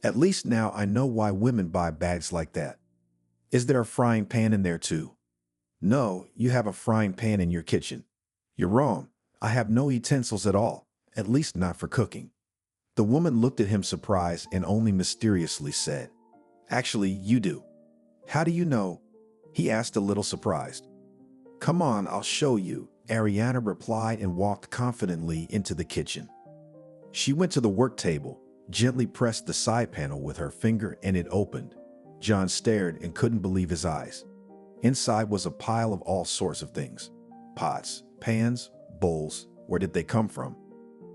At least now I know why women buy bags like that. Is there a frying pan in there too?" "No, you have a frying pan in your kitchen." "You're wrong. I have no utensils at all, at least not for cooking." The woman looked at him surprised and only mysteriously said, "Actually, you do." "How do you know?" he asked, a little surprised. "Come on, I'll show you," Ariana replied and walked confidently into the kitchen. She went to the work table, gently pressed the side panel with her finger, and it opened. John stared and couldn't believe his eyes. Inside was a pile of all sorts of things. Pots, pans, bowls. Where did they come from?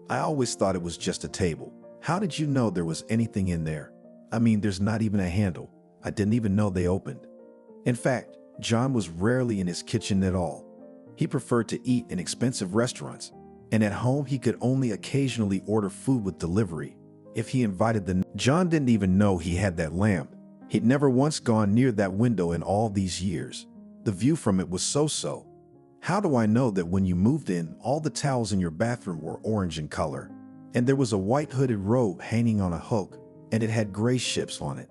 "I always thought it was just a table." "How did you know there was anything in there? I mean, there's not even a handle. I didn't even know they opened." In fact, John was rarely in his kitchen at all. He preferred to eat in expensive restaurants, and at home he could only occasionally order food with delivery. If he invited the... John didn't even know he had that lamp. He'd never once gone near that window in all these years. The view from it was so-so. "How do I know that when you moved in, all the towels in your bathroom were orange in color? And there was a white hooded robe hanging on a hook, and it had gray ships on it.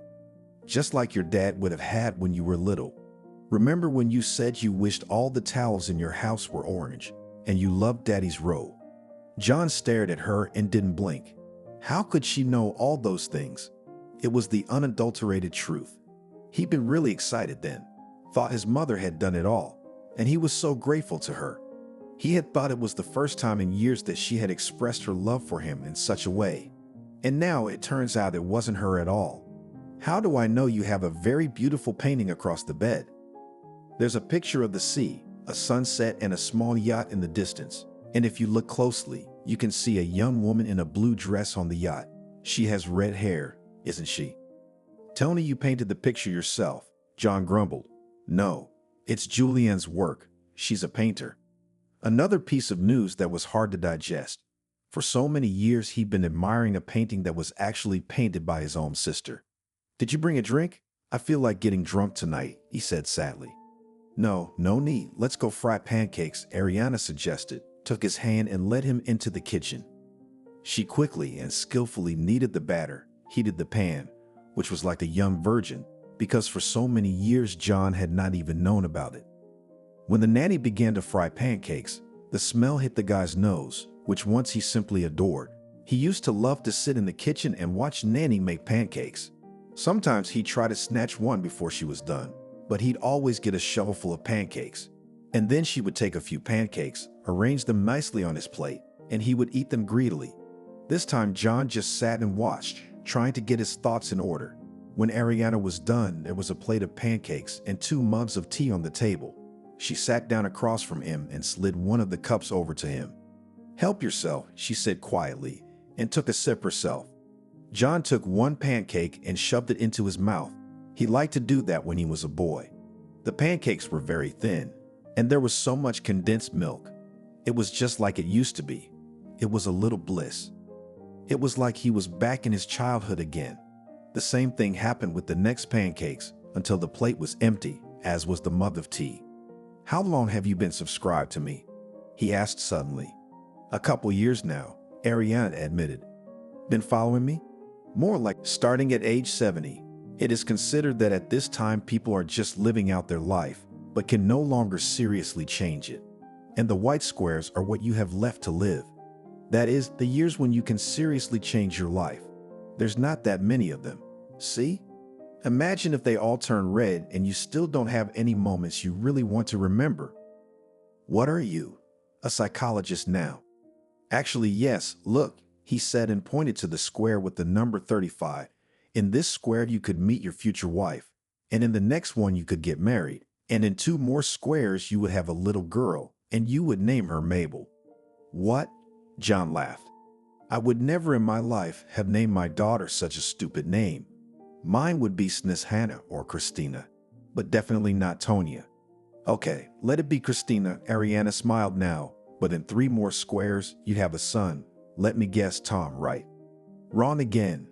Just like your dad would have had when you were little. Remember when you said you wished all the towels in your house were orange, and you loved Daddy's robe?" John stared at her and didn't blink. How could she know all those things? It was the unadulterated truth. He'd been really excited then, thought his mother had done it all, and he was so grateful to her. He had thought it was the first time in years that she had expressed her love for him in such a way. And now it turns out it wasn't her at all. "How do I know you have a very beautiful painting across the bed? There's a picture of the sea, a sunset, and a small yacht in the distance. And if you look closely, you can see a young woman in a blue dress on the yacht. She has red hair, isn't she?" "Tony, you painted the picture yourself," John grumbled. "No, it's Julianne's work. She's a painter." Another piece of news that was hard to digest. For so many years, he'd been admiring a painting that was actually painted by his own sister. "Did you bring a drink? I feel like getting drunk tonight," he said sadly. "No, no need. Let's go fry pancakes," Ariana suggested, took his hand and led him into the kitchen. She quickly and skillfully kneaded the batter, heated the pan, which was like a young virgin, because for so many years John had not even known about it. When the nanny began to fry pancakes, the smell hit the guy's nose, which once he simply adored. He used to love to sit in the kitchen and watch Nanny make pancakes. Sometimes he'd try to snatch one before she was done, but he'd always get a shovelful of pancakes. And then she would take a few pancakes, arrange them nicely on his plate, and he would eat them greedily. This time John just sat and watched, trying to get his thoughts in order. When Ariana was done, there was a plate of pancakes and 2 mugs of tea on the table. She sat down across from him and slid one of the cups over to him. "Help yourself," she said quietly, and took a sip herself. John took one pancake and shoved it into his mouth. He liked to do that when he was a boy. The pancakes were very thin, and there was so much condensed milk. It was just like it used to be. It was a little bliss. It was like he was back in his childhood again. The same thing happened with the next pancakes until the plate was empty, as was the mug of tea. "How long have you been subscribed to me?" he asked suddenly. "A couple years now," Ariana admitted. "Been following me?" "More like starting at age 70. It is considered that at this time people are just living out their life, but can no longer seriously change it. And the white squares are what you have left to live. That is, the years when you can seriously change your life. There's not that many of them. See? Imagine if they all turn red and you still don't have any moments you really want to remember. What are you? A psychologist now?" "Actually, yes, look," he said and pointed to the square with the number 35. "In this square you could meet your future wife. And in the next one, you could get married. And in 2 more squares, you would have a little girl, and you would name her Mabel. What? John laughed. I would never in my life have named my daughter such a stupid name. Mine would be Hannah or Christina, but definitely not Tonya. Okay, let it be Christina. Ariana smiled now, but in 3 more squares, you'd have a son. Let me guess, Tom, right? Wrong again.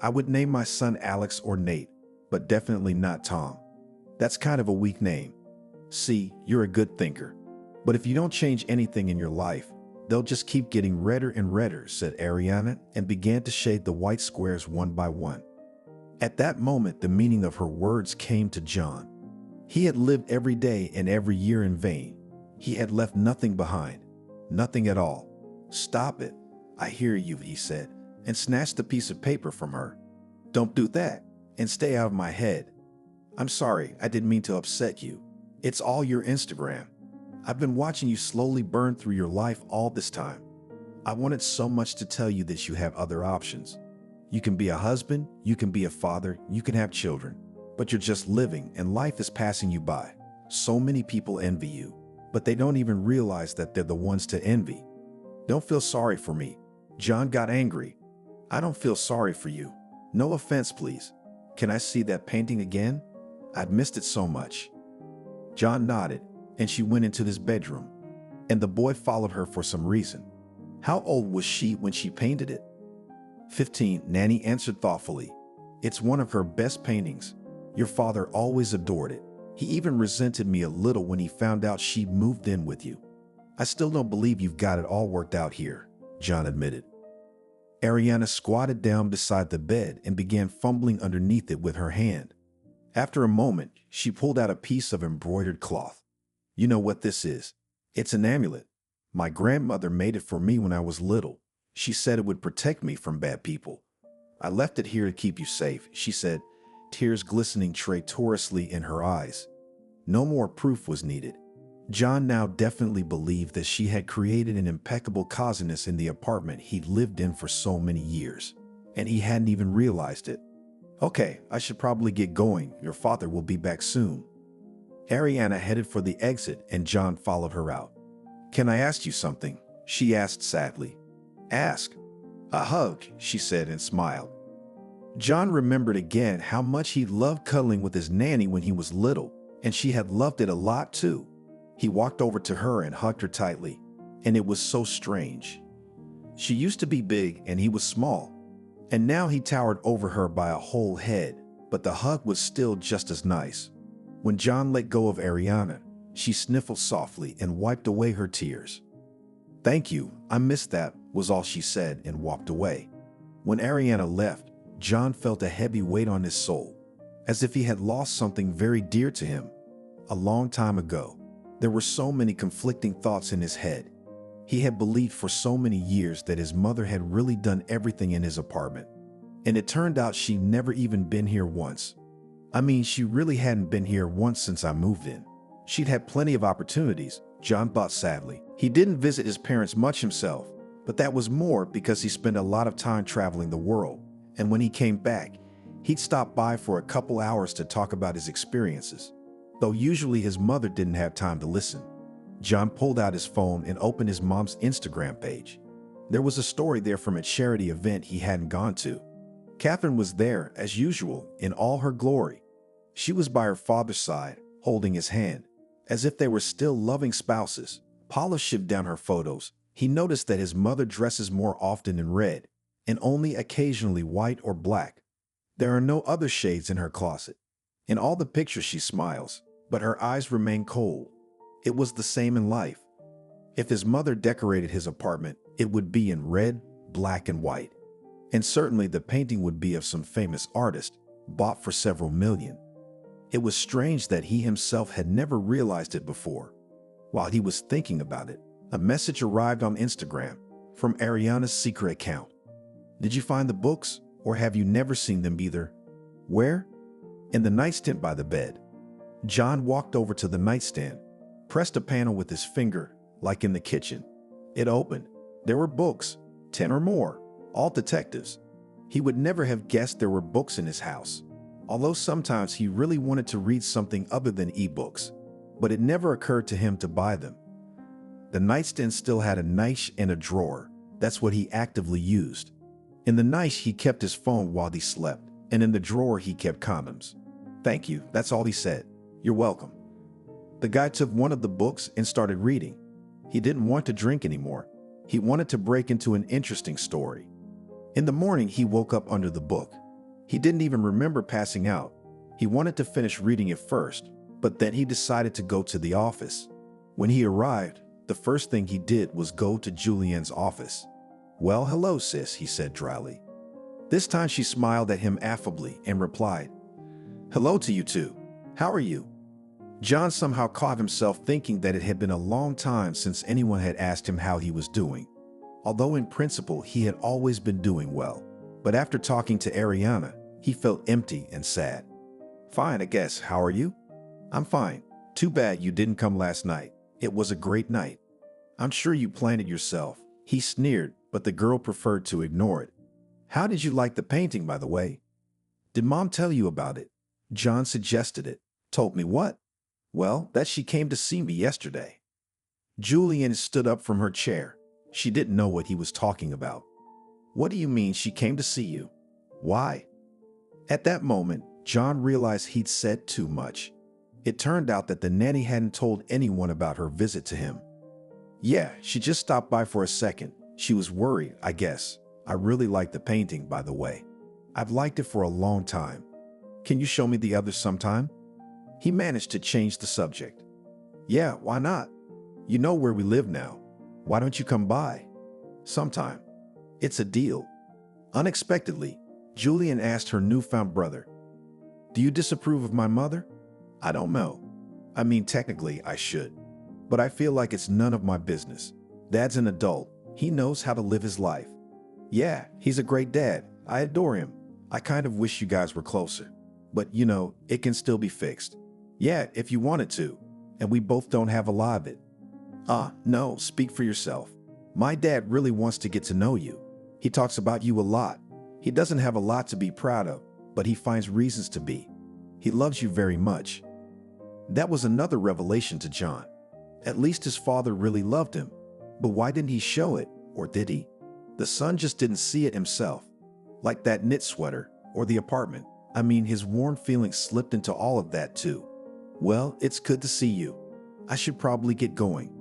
I would name my son Alex or Nate, but definitely not Tom. That's kind of a weak name. See, you're a good thinker. But if you don't change anything in your life, they'll just keep getting redder and redder, said Ariana, and began to shade the white squares one by one. At that moment, the meaning of her words came to John. He had lived every day and every year in vain. He had left nothing behind. Nothing at all. Stop it. I hear you, he said, and snatched the piece of paper from her. Don't do that, and stay out of my head. I'm sorry, I didn't mean to upset you. It's all your Instagram. I've been watching you slowly burn through your life all this time. I wanted so much to tell you that you have other options. You can be a husband, you can be a father, you can have children, but you're just living and life is passing you by. So many people envy you, but they don't even realize that they're the ones to envy. Don't feel sorry for me. John got angry. I don't feel sorry for you. No offense, please. Can I see that painting again? I'd missed it so much. John nodded, and she went into his bedroom, and the boy followed her for some reason. How old was she when she painted it? 15, Nanny answered thoughtfully. It's one of her best paintings. Your father always adored it. He even resented me a little when he found out she moved in with you. I still don't believe you've got it all worked out here, John admitted. Ariana squatted down beside the bed and began fumbling underneath it with her hand. After a moment, she pulled out a piece of embroidered cloth. You know what this is? It's an amulet. My grandmother made it for me when I was little. She said it would protect me from bad people. I left it here to keep you safe, she said, tears glistening traitorously in her eyes. No more proof was needed. John now definitely believed that she had created an impeccable coziness in the apartment he'd lived in for so many years, and he hadn't even realized it. Okay, I should probably get going. Your father will be back soon. Ariana headed for the exit and John followed her out. Can I ask you something? She asked sadly. Ask. A hug, she said and smiled. John remembered again how much he loved cuddling with his nanny when he was little, and she had loved it a lot too. He walked over to her and hugged her tightly, and it was so strange. She used to be big and he was small, and now he towered over her by a whole head, but the hug was still just as nice. When John let go of Ariana, she sniffled softly and wiped away her tears. Thank you, I missed that, was all she said and walked away. When Ariana left, John felt a heavy weight on his soul, as if he had lost something very dear to him. A long time ago, there were so many conflicting thoughts in his head. He had believed for so many years that his mother had really done everything in his apartment, and it turned out she'd never even been here once. I mean, she really hadn't been here once since I moved in. She'd had plenty of opportunities, John thought sadly. He didn't visit his parents much himself, but that was more because he spent a lot of time traveling the world, and when he came back, he'd stop by for a couple hours to talk about his experiences, though usually his mother didn't have time to listen. John pulled out his phone and opened his mom's Instagram page. There was a story there from a charity event he hadn't gone to. Catherine was there, as usual, in all her glory. She was by her father's side, holding his hand, as if they were still loving spouses. Paula shifted down her photos. He noticed that his mother dresses more often in red, and only occasionally white or black. There are no other shades in her closet. In all the pictures she smiles, but her eyes remain cold. It was the same in life. If his mother decorated his apartment, it would be in red, black, and white. And certainly the painting would be of some famous artist, bought for several million. It was strange that he himself had never realized it before. While he was thinking about it, a message arrived on Instagram from Ariana's secret account. Did you find the books, or have you never seen them either? Where? In the nightstand by the bed. John walked over to the nightstand, pressed a panel with his finger, like in the kitchen. It opened. There were books, 10 or more, all detectives. He would never have guessed there were books in his house. although sometimes he really wanted to read something other than ebooks, but it never occurred to him to buy them. The nightstand still had a niche and a drawer. That's what he actively used. In the niche, he kept his phone while he slept, and in the drawer, he kept condoms. "Thank you," that's all he said. "You're welcome." The guy took one of the books and started reading. He didn't want to drink anymore. He wanted to break into an interesting story. In the morning, he woke up under the book. He didn't even remember passing out. He wanted to finish reading it first, but then he decided to go to the office. When he arrived, the first thing he did was go to Julianne's office. "Well, hello, sis," he said dryly. This time she smiled at him affably and replied, "Hello to you too. How are you?" John somehow caught himself thinking that it had been a long time since anyone had asked him how he was doing. Although in principle he had always been doing well, but after talking to Ariana, he felt empty and sad. "Fine, I guess. How are you?" "I'm fine. Too bad you didn't come last night. It was a great night." "I'm sure you planned it yourself," he sneered, but the girl preferred to ignore it. "How did you like the painting, by the way?" "Did Mom tell you about it?" John suggested it. "Told me what?" "Well, that she came to see me yesterday." Julianne stood up from her chair. She didn't know what he was talking about. "What do you mean she came to see you? Why?" At that moment, John realized he'd said too much. It turned out that the nanny hadn't told anyone about her visit to him. "Yeah, she just stopped by for a second. She was worried, I guess. I really like the painting, by the way. I've liked it for a long time. Can you show me the others sometime?" He managed to change the subject. "Yeah, why not? You know where we live now. Why don't you come by? Sometime. It's a deal." Unexpectedly, Julian asked her newfound brother, "Do you disapprove of my mother?" "I don't know. I mean, technically, I should. But I feel like it's none of my business. Dad's an adult. He knows how to live his life." "Yeah, he's a great dad. I adore him. I kind of wish you guys were closer. But, you know, it can still be fixed." "Yeah, if you wanted to. And we both don't have a lot of it." No, speak for yourself. My dad really wants to get to know you. He talks about you a lot. He doesn't have a lot to be proud of, but he finds reasons to be. He loves you very much." That was another revelation to John. At least his father really loved him. But why didn't he show it, or did he? The son just didn't see it himself. Like that knit sweater, or the apartment. I mean, his warm feelings slipped into all of that too. "Well, it's good to see you. I should probably get going."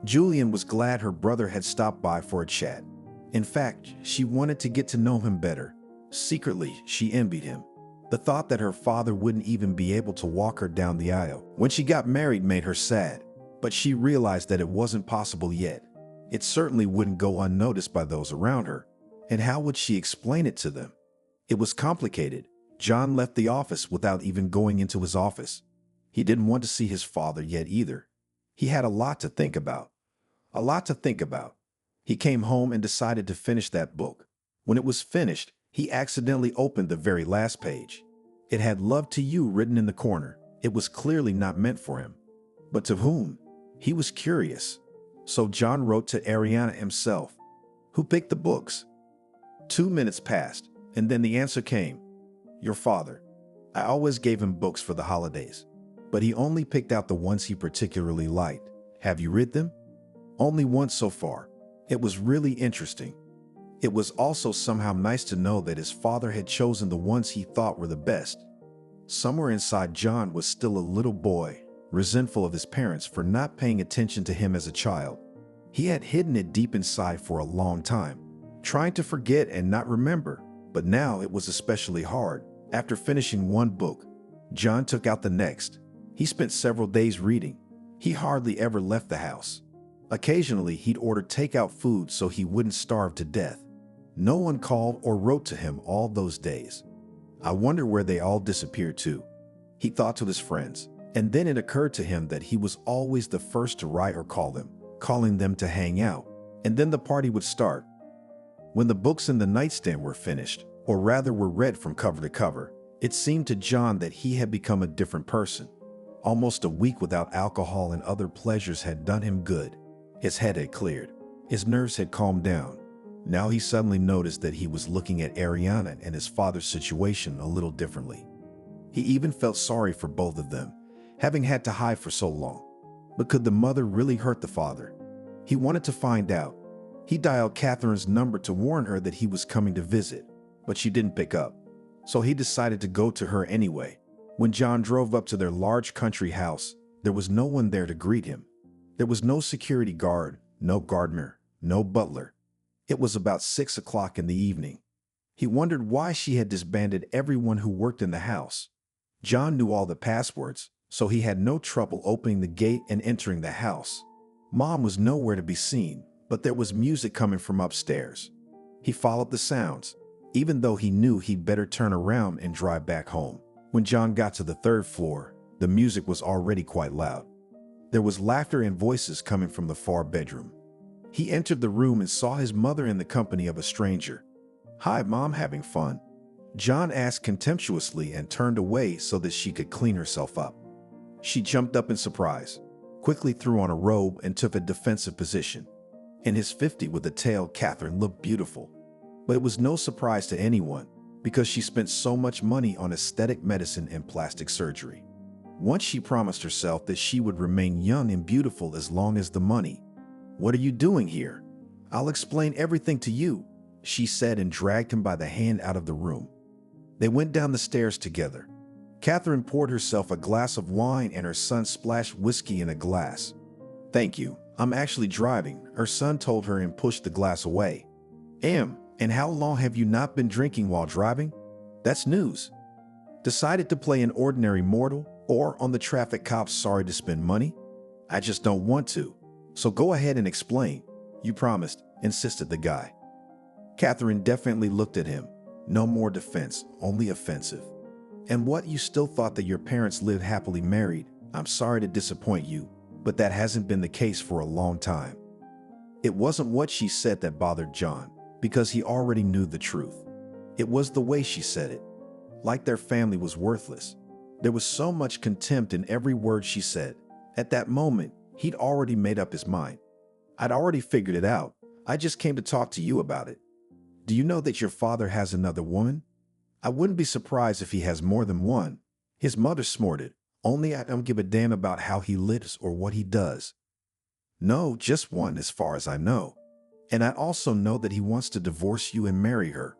Julian was glad her brother had stopped by for a chat. In fact, she wanted to get to know him better. Secretly, she envied him. The thought that her father wouldn't even be able to walk her down the aisle when she got married made her sad, but she realized that it wasn't possible yet. It certainly wouldn't go unnoticed by those around her. And how would she explain it to them? It was complicated. John left the office without even going into his office. He didn't want to see his father yet either. He had a lot to think about. A lot to think about. He came home and decided to finish that book. When it was finished, he accidentally opened the very last page. It had "Love to You" written in the corner. It was clearly not meant for him. But to whom? He was curious. So John wrote to Ariana himself. "Who picked the books?" 2 minutes passed, and then the answer came. "Your father. I always gave him books for the holidays, but he only picked out the ones he particularly liked. Have you read them?" "Only once so far. It was really interesting." It was also somehow nice to know that his father had chosen the ones he thought were the best. Somewhere inside John was still a little boy, resentful of his parents for not paying attention to him as a child. He had hidden it deep inside for a long time, trying to forget and not remember, but now it was especially hard. After finishing one book, John took out the next. He spent several days reading. He hardly ever left the house. Occasionally, he'd order takeout food so he wouldn't starve to death. No one called or wrote to him all those days. I wonder where they all disappeared to. He thought to his friends, and then it occurred to him that he was always the first to write or call them, calling them to hang out, and then the party would start. When the books in the nightstand were finished, or rather were read from cover to cover, it seemed to John that he had become a different person. Almost a week without alcohol and other pleasures had done him good. His head had cleared. His nerves had calmed down. Now he suddenly noticed that he was looking at Ariana and his father's situation a little differently. He even felt sorry for both of them, having had to hide for so long. But could the mother really hurt the father? He wanted to find out. He dialed Catherine's number to warn her that he was coming to visit, but she didn't pick up. So he decided to go to her anyway. When John drove up to their large country house, there was no one there to greet him. There was no security guard, no gardener, no butler. It was about 6 o'clock in the evening. He wondered why she had disbanded everyone who worked in the house. John knew all the passwords, so he had no trouble opening the gate and entering the house. Mom was nowhere to be seen, but there was music coming from upstairs. He followed the sounds, even though he knew he'd better turn around and drive back home. When John got to the 3rd floor, the music was already quite loud. There was laughter and voices coming from the far bedroom. He entered the room and saw his mother in the company of a stranger. "Hi, Mom, having fun?" John asked contemptuously and turned away so that she could clean herself up. She jumped up in surprise, quickly threw on a robe and took a defensive position. In his 50 with a tail, Catherine looked beautiful. But it was no surprise to anyone because she spent so much money on aesthetic medicine and plastic surgery. Once she promised herself that she would remain young and beautiful as long as the money. "What are you doing here? I'll explain everything to you," she said and dragged him by the hand out of the room. They went down the stairs together. Catherine poured herself a glass of wine and her son splashed whiskey in a glass. "Thank you, I'm actually driving," her son told her and pushed the glass away. And how long have you not been drinking while driving? That's news." Decided to play an ordinary mortal or on the traffic cop's sorry to spend money? "I just don't want to. So go ahead and explain. You promised," insisted the guy. Catherine definitely looked at him. No more defense, only offensive. "And what, you still thought that your parents lived happily married? I'm sorry to disappoint you, but that hasn't been the case for a long time." It wasn't what she said that bothered John, because he already knew the truth. It was the way she said it. Like their family was worthless. There was so much contempt in every word she said. At that moment, he'd already made up his mind. "I'd already figured it out. I just came to talk to you about it. Do you know that your father has another woman?" "I wouldn't be surprised if he has more than one." His mother snorted. "Only I don't give a damn about how he lives or what he does." "No, just one as far as I know. And I also know that he wants to divorce you and marry her."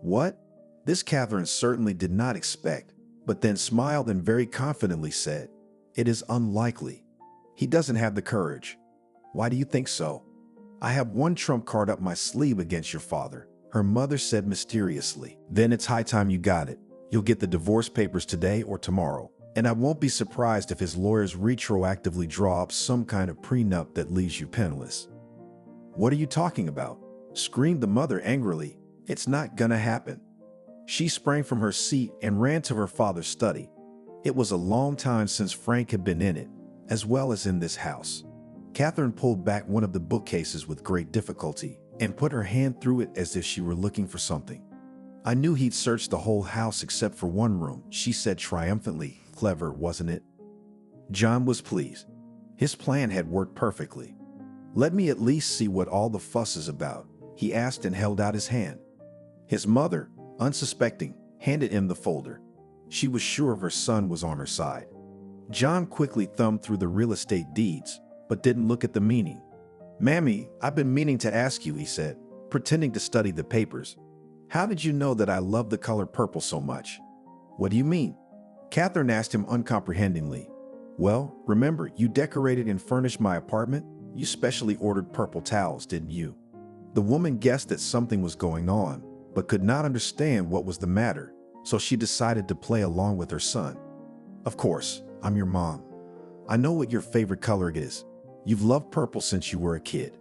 "What?" This Catherine certainly did not expect, but then smiled and very confidently said, "It is unlikely. He doesn't have the courage." "Why do you think so?" "I have one trump card up my sleeve against your father," her mother said mysteriously. "Then it's high time you got it. You'll get the divorce papers today or tomorrow. And I won't be surprised if his lawyers retroactively draw up some kind of prenup that leaves you penniless." "What are you talking about?" screamed the mother angrily. "It's not gonna happen." She sprang from her seat and ran to her father's study. It was a long time since Frank had been in it, as well as in this house. Catherine pulled back one of the bookcases with great difficulty and put her hand through it as if she were looking for something. "I knew he'd searched the whole house except for one room," she said triumphantly. "Clever, wasn't it?" John was pleased. His plan had worked perfectly. "Let me at least see what all the fuss is about," he asked and held out his hand. His mother, unsuspecting, handed him the folder. She was sure her son was on her side. John quickly thumbed through the real estate deeds, but didn't look at the meaning. "Mammy, I've been meaning to ask you," he said, pretending to study the papers. "How did you know that I love the color purple so much?" "What do you mean?" Catherine asked him uncomprehendingly. "Well, remember, you decorated and furnished my apartment? You specially ordered purple towels, didn't you?" The woman guessed that something was going on, but could not understand what was the matter, so she decided to play along with her son. "Of course, I'm your mom. I know what your favorite color is. You've loved purple since you were a kid.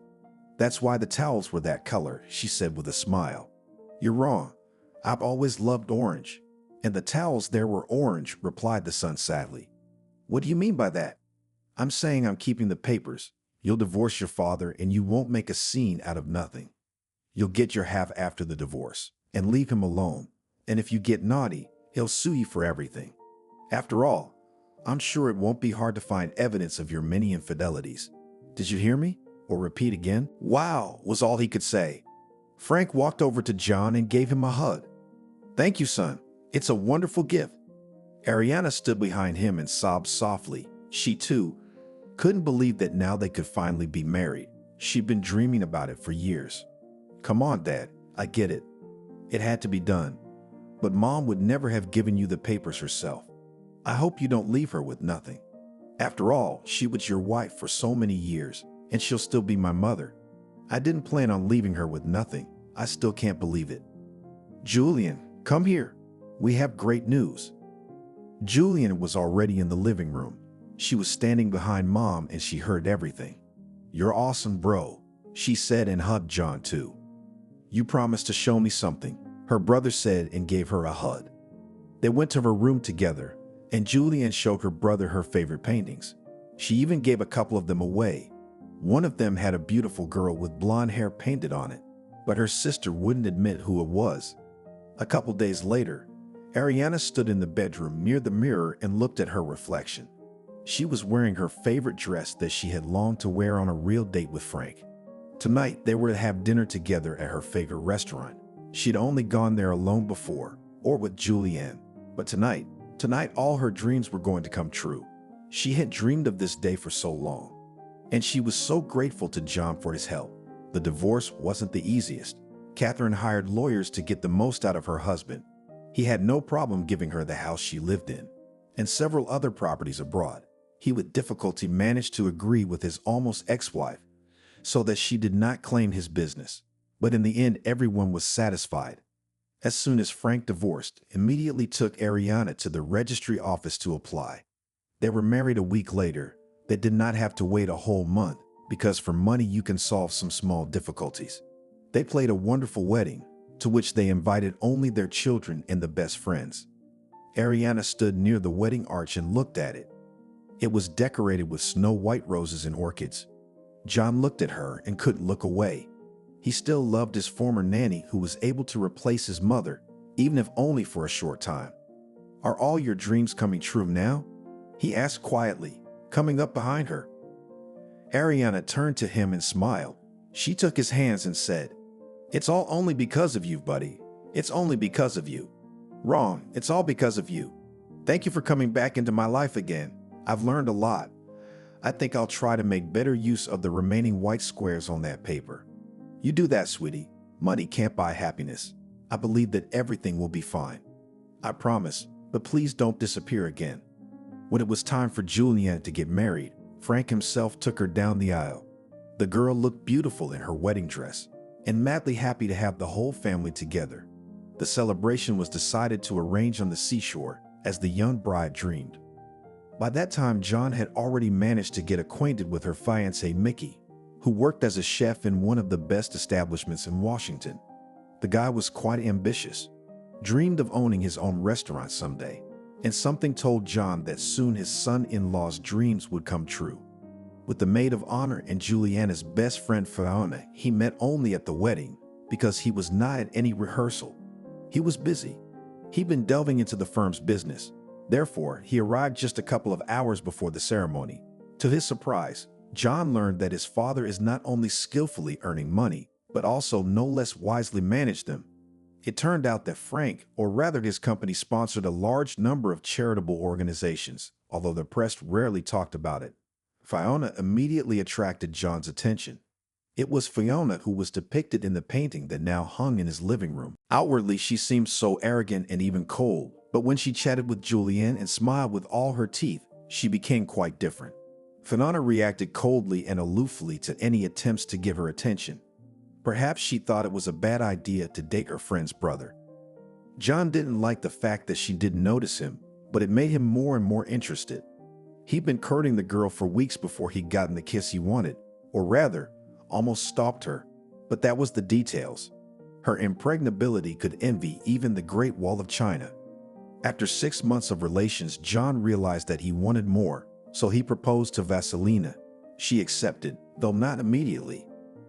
That's why the towels were that color," she said with a smile. "You're wrong. I've always loved orange. And the towels there were orange," replied the son sadly. "What do you mean by that?" "I'm saying I'm keeping the papers. You'll divorce your father and you won't make a scene out of nothing. You'll get your half after the divorce and leave him alone. And if you get naughty, he'll sue you for everything. After all, I'm sure it won't be hard to find evidence of your many infidelities. Did you hear me? Or repeat again?" "Wow," was all he could say. Frank walked over to John and gave him a hug. "Thank you, son. It's a wonderful gift." Ariana stood behind him and sobbed softly. She, too, couldn't believe that now they could finally be married. She'd been dreaming about it for years. Come on, Dad, I get it. It had to be done. But Mom would never have given you the papers herself. I hope you don't leave her with nothing. After all, she was your wife for so many years, and she'll still be my mother. I didn't plan on leaving her with nothing. I still can't believe it. Julian, come here. We have great news. Julian was already in the living room. She was standing behind Mom and she heard everything. You're awesome, bro, she said and hugged John too. You promised to show me something, her brother said and gave her a hug. They went to her room together and Julian showed her brother her favorite paintings. She even gave a couple of them away. One of them had a beautiful girl with blonde hair painted on it, but her sister wouldn't admit who it was. A couple days later, Ariana stood in the bedroom near the mirror and looked at her reflection. She was wearing her favorite dress that she had longed to wear on a real date with Frank. Tonight, they were to have dinner together at her favorite restaurant. She'd only gone there alone before, or with Julianne. But tonight all her dreams were going to come true. She had dreamed of this day for so long. And she was so grateful to John for his help. The divorce wasn't the easiest. Catherine hired lawyers to get the most out of her husband. He had no problem giving her the house she lived in, and several other properties abroad. He with difficulty managed to agree with his almost ex-wife so that she did not claim his business. But in the end, everyone was satisfied. As soon as Frank divorced, immediately took Ariana to the registry office to apply. They were married a week later. They did not have to wait a whole month because for money you can solve some small difficulties. They played a wonderful wedding, to which they invited only their children and the best friends. Ariana stood near the wedding arch and looked at it. It was decorated with snow-white roses and orchids. John looked at her and couldn't look away. He still loved his former nanny who was able to replace his mother, even if only for a short time. Are all your dreams coming true now? He asked quietly, coming up behind her. Ariana turned to him and smiled. She took his hands and said, It's all only because of you, buddy. It's only because of you. Wrong, it's all because of you. Thank you for coming back into my life again. I've learned a lot. I think I'll try to make better use of the remaining white squares on that paper. You do that, sweetie. Money can't buy happiness. I believe that everything will be fine. I promise, but please don't disappear again. When it was time for Julianne to get married, Frank himself took her down the aisle. The girl looked beautiful in her wedding dress and madly happy to have the whole family together. The celebration was decided to arrange on the seashore as the young bride dreamed. By that time, John had already managed to get acquainted with her fiancé Mickey, who worked as a chef in one of the best establishments in Washington. The guy was quite ambitious, dreamed of owning his own restaurant someday, and something told John that soon his son-in-law's dreams would come true. With the maid of honor and Juliana's best friend Fiona, he met only at the wedding because he was not at any rehearsal. He was busy. He'd been delving into the firm's business. Therefore, he arrived just a couple of hours before the ceremony. To his surprise, John learned that his father is not only skillfully earning money, but also no less wisely managed them. It turned out that Frank, or rather his company, sponsored a large number of charitable organizations, although the press rarely talked about it. Fiona immediately attracted John's attention. It was Fiona who was depicted in the painting that now hung in his living room. Outwardly, she seemed so arrogant and even cold, but when she chatted with Julianne and smiled with all her teeth, she became quite different. Fiona reacted coldly and aloofly to any attempts to give her attention. Perhaps she thought it was a bad idea to date her friend's brother. John didn't like the fact that she didn't notice him, but it made him more and more interested. He'd been courting the girl for weeks before he'd gotten the kiss he wanted, or rather, almost stalked her. But that was the details. Her impregnability could envy even the Great Wall of China. After 6 months of relations, John realized that he wanted more, so he proposed to Vasilina. She accepted, though not immediately.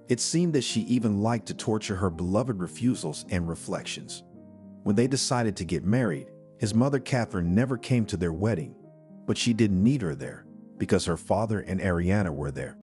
It seemed that she even liked to torture her beloved refusals and reflections. When they decided to get married, his mother Catherine never came to their wedding, but she didn't need her there because her father and Ariana were there.